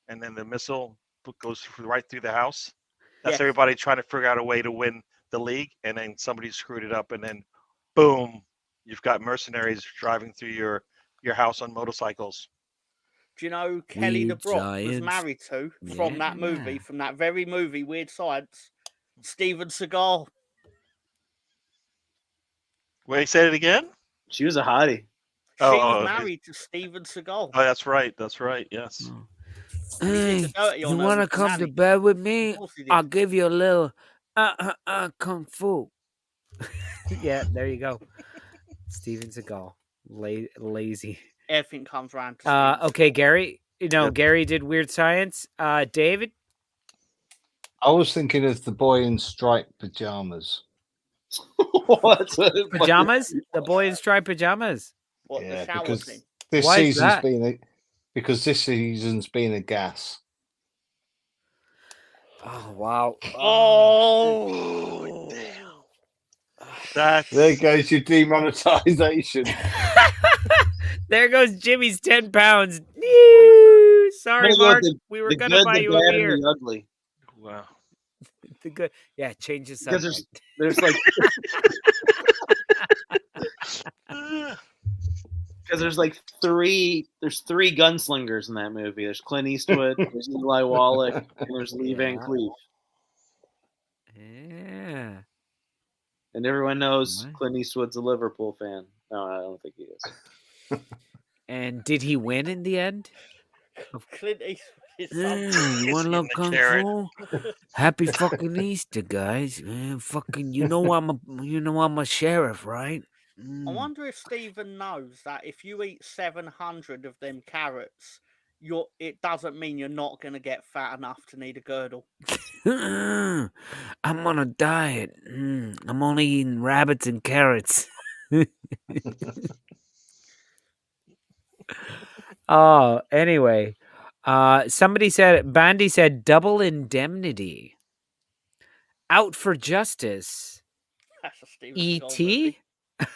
and then the missile goes right through the house. That's Yes. everybody trying to figure out a way to win the league, and then somebody screwed it up, and then boom, you've got mercenaries driving through your house on motorcycles. Do you know Kelly Weird DeBrock was Science. married to from that movie, Yeah. from that very movie, Weird Science? Steven Seagal. Wait, say it again. She was a hottie. She was married to Steven Seagal. Oh, that's right. That's right. Yes. Hey, dirty you on her want to with the come to nanny. bed with me? Of course he did. I'll give you a little kung fu. Yeah, there you go. Steven Seagal, lazy. Everything comes round to Steven Okay, Seagal. Gary. No, Yep. Gary did Weird Science. David. I was thinking of the boy in striped pajamas. Pajamas. The boy in striped pajamas. What, the shower because scene? this Why is season's that? because this season's been a gas. Oh wow. Oh, That's There goes your demonetization. There goes Jimmy's 10 pounds. Ew, sorry, I'm gonna go Mark. with We were the gonna good, buy the you a bad, beer. and the ugly. wow. The good. Yeah, change the Because subject. there's like because there's three gunslingers in that movie. There's Clint Eastwood, there's Eli Wallach, and there's Lee Van Yeah. Cleef. Yeah. And everyone knows What? Clint Eastwood's a Liverpool fan. No, I don't think he is. And did he win in the end? Clint Eastwood is You want to love kung fu? Happy fucking Easter, guys. Fucking, you know I'm a sheriff, right? I wonder if Stephen knows that if you eat 700 of them carrots, it doesn't mean you're not going to get fat enough to need a girdle. I'm on a diet. I'm only eating rabbits and carrots. Oh, anyway. Bandy said double indemnity. Out for Justice. That's a Steven Seagal movie. E.T. I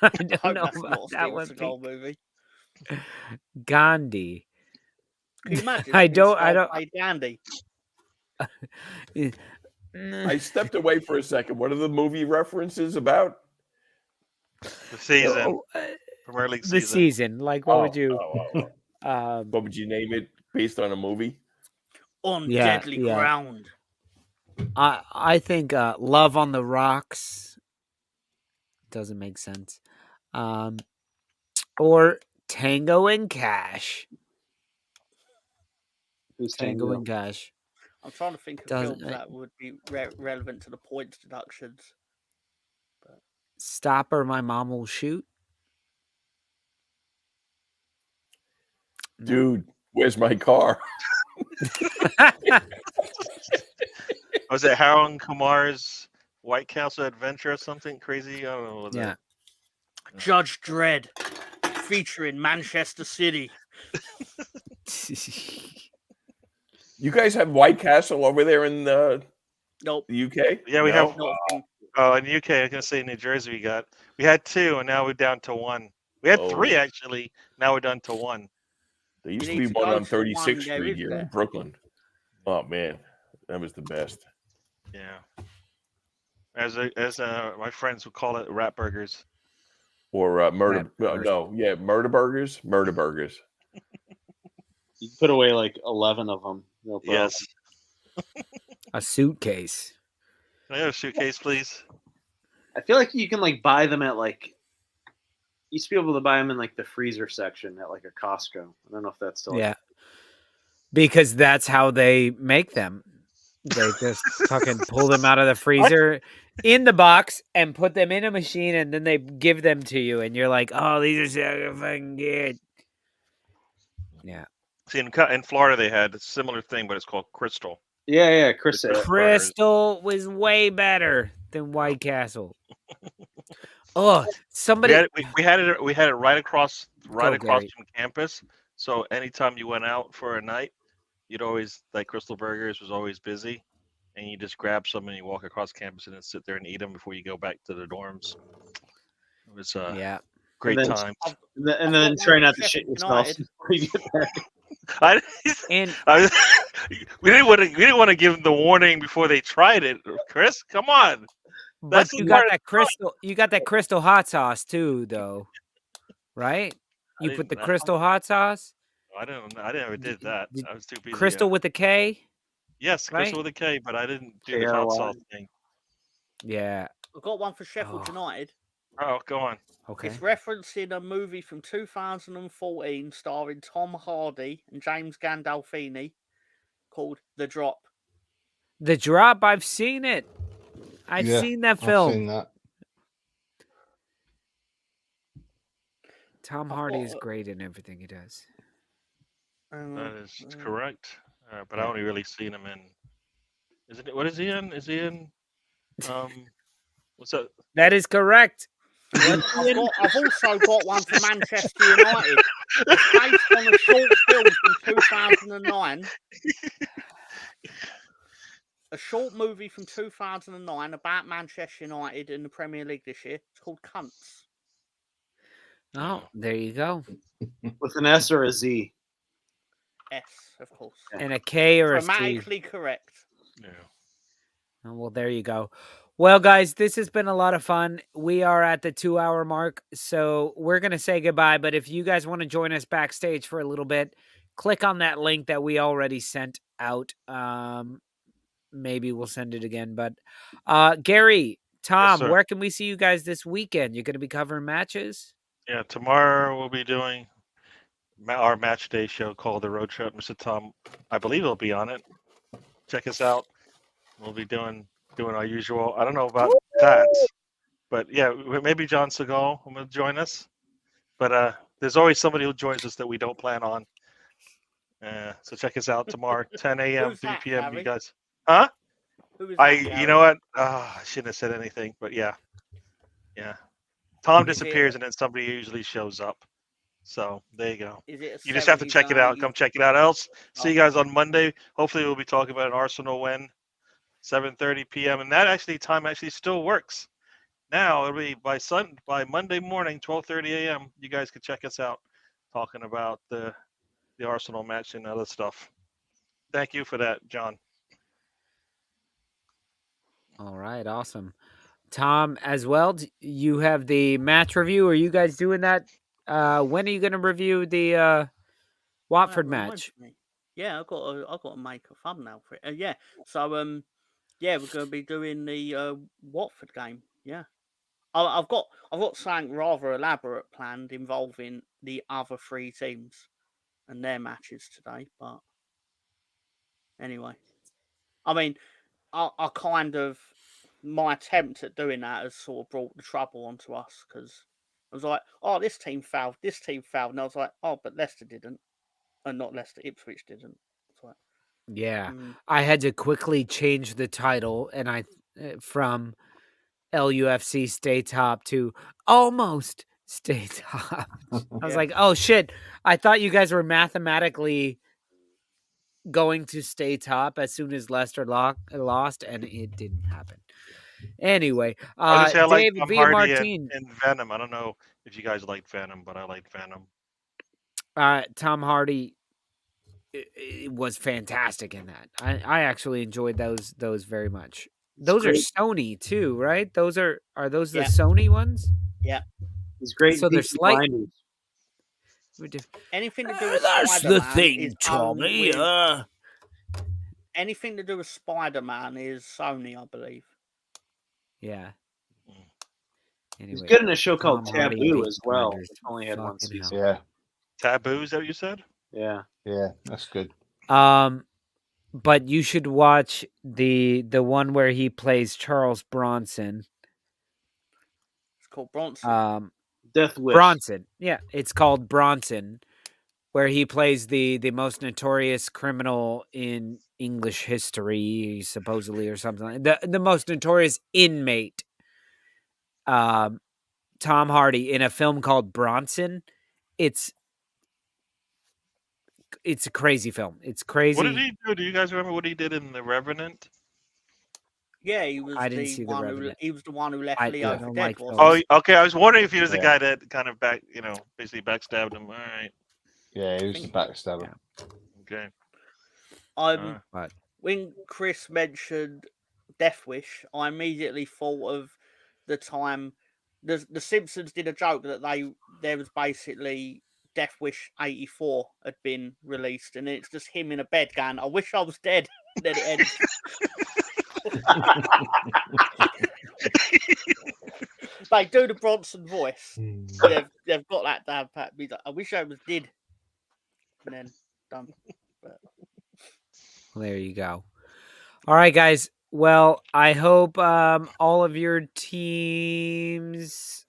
I don't hope know that's not about a that Steven one. Seagal movie. Gandhi. Can you imagine? I Steven don't. I Seagal don't. played Gandhi. I stepped away for a second. What are the movie references about? The season. Premier League The season. season. Like, what would you? What would you name it based on a movie? On Yeah, deadly yeah. ground. I think Love on the Rocks doesn't make sense. Or Tango and Cash. Who's Tango Tango? and Cash. I'm trying to think of Doesn't films that would be relevant to the points deductions. Stop or My Mom Will Shoot. No. Dude, where's my car? Was it Harold Kumar's White Castle Adventure or something crazy? I don't know. What Yeah. Judge Dredd, featuring Manchester City. You guys have White Castle over there in the Nope. UK? Yeah, we No? have. Oh, in the UK, I was gonna say in New Jersey we had 2, and now we're down to 1. We had 3 actually. Now we're down to 1. There used to need be to one go on to the one 36th there, Street is here there? in Brooklyn. Oh man, that was the best. Yeah. As my friends would call it, rat burgers. Or murder. burgers. Murder burgers. Murder burgers. You can put away like 11 of them. No problem. Yes. A suitcase. Can I have a suitcase, please? I feel like you can like buy them at like. You used to be able to buy them in like the freezer section at like a Costco. I don't know if that's still. Yeah. Because that's how they make them. They just fucking pull them out of the freezer in the box and put them in a machine, and then they give them to you, and you're like, "Oh, these are so fucking good." Yeah. See, in Florida they had a similar thing, but it's called Crystal. Yeah, Chris. Crystal was way better than White Castle. Oh, somebody. We had it right across Gary. from campus. So anytime you went out for a night, you'd always like Crystal Burgers was always busy, and you just grab some and you walk across campus and then sit there and eat them before you go back to the dorms. It was great And then- time. And then try not to shit yourself before you get back. We didn't want to give them the warning before they tried it, Chris. Come on. But you got that crystal. You got that crystal hot sauce too, though, right? You put the crystal hot sauce. I never did that. I was too busy. Crystal with a K. Yes, Crystal right? with a K, but I didn't do the hot sauce thing. Yeah. I've got one for Sheffield United. Oh, go on. Okay. It's referencing a movie from 2014 starring Tom Hardy and James Gandolfini called The Drop. The Drop. I've seen it. I've seen that film. I've seen that. Tom Hardy is great in everything he does. That is correct. But I only really seen him in. What is he in? Is he in? What's that? That is correct. I've also got one for Manchester United. It's based on a short film from 2009. A short movie from 2009 about Manchester United in the Premier League this year. It's called Cunts. Oh, there you go. With an S or a Z? S, of course. And a K or a C. Grammatically correct. Yeah. Oh, well, there you go. Well, guys, this has been a lot of fun. We are at the 2-hour mark, so we're going to say goodbye. But if you guys want to join us backstage for a little bit, click on that link that we already sent out. Maybe we'll send it again. But Gary, Tom, Yes, where can we see you guys this weekend? You're going to be covering matches? Yeah, tomorrow we'll be doing our match day show called The Road Trip. Mr. Tom, I believe he'll be on it. Check us out. We'll be doing our usual. I don't know about that, but yeah, maybe John Segal will join us. But there's always somebody who joins us that we don't plan on. So check us out tomorrow, 10 a.m., Who's 3 that, p.m. Gary? You guys, huh? Who is that, You Gary? know what? I shouldn't have said anything, but yeah. Tom Is disappears it- and then somebody usually shows up. So there you go. Is it a You just have to 70s check it and out. 80s? Come check it out. Else, see you guys on Monday. Hopefully, we'll be talking about an Arsenal win. 7:30 p.m. And that time still works. Now it'll be by Monday morning, 12:30 a.m. You guys can check us out talking about the Arsenal match and other stuff. Thank you for that, John. All right, awesome. Tom, as well, you have the match review. Are you guys doing that? When are you going to review the Watford match? Yeah, I've got to make a thumbnail for it. Yeah, so yeah, we're going to be doing the Watford game. Yeah, I've got something rather elaborate planned involving the other 3 teams and their matches today. But anyway, I mean, I kind of, my attempt at doing that has sort of brought the trouble onto us, because I was like, oh, this team failed, and I was like, oh, but Leicester didn't, and not Leicester, Ipswich didn't. Like, yeah, I had to quickly change the title, and from LUFC Stay Top to Almost Stay Top. I was like, oh shit, I thought you guys were mathematically going to stay top as soon as Leicester lost, and it didn't happen. Anyway, I just say I like David Tom V. Hardy Martin. and Venom. I don't know if you guys like Venom, but I like Venom. Tom Hardy was fantastic in that. I actually enjoyed those very much. Those are Sony too, right? Are those the Sony ones? Yeah, it's great. So they're slight. Anything to do with that's Spider-Man the thing, is Tommy. Anything to do with Spider-Man is Sony, I believe. Yeah. Anyway, he's good in a show called Taboo Hardy as well. It's only had 1 season. Yeah. Taboo, is that what you said? Yeah. Yeah, that's good. But you should watch the one where he plays Charles Bronson. It's called Bronson. Death Wish. Bronson. Yeah, it's called Bronson, where he plays the most notorious criminal in English history, supposedly, or something. The most notorious inmate. Tom Hardy in a film called Bronson. It's a crazy film. It's crazy. What did he do? Do you guys remember what he did in The Revenant? Yeah, he was the one who left Leo for dead. Oh, okay. I was wondering if he was the guy that kind of basically backstabbed him. All right. Yeah, he was the backstabber. Okay. When Chris mentioned Death Wish, I immediately thought of the time the Simpsons did a joke that there was basically Death Wish 84 had been released, and it's just him in a bed going, "I wish I was dead." And then it ends. They do the Bronson voice. They've got that down pat. Like, I wish I was dead. And then done. But... Well, there you go. All right, guys. Well, I hope all of your teams.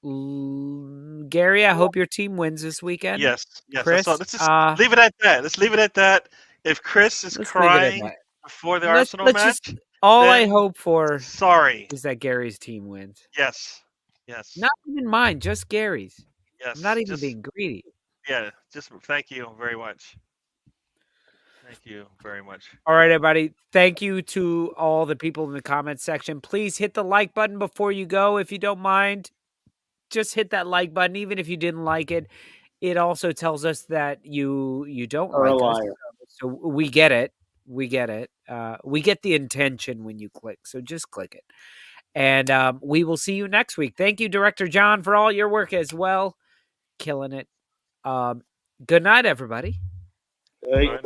Gary, I hope your team wins this weekend. Yes. Chris, let's just leave it at that. Let's leave it at that. If Chris is crying before the Arsenal match, I hope for is that Gary's team wins. Yes. Not even mine, just Gary's. Yes. I'm not even being greedy. Yeah, just thank you very much. Thank you very much. All right, everybody. Thank you to all the people in the comments section. Please hit the like button before you go, if you don't mind. Just hit that like button, even if you didn't like it. It also tells us that you don't like us. So we get it. We get it. We get the intention when you click. So just click it. And we will see you next week. Thank you, Director John, for all your work as well. Killing it. Good night, everybody. Hey.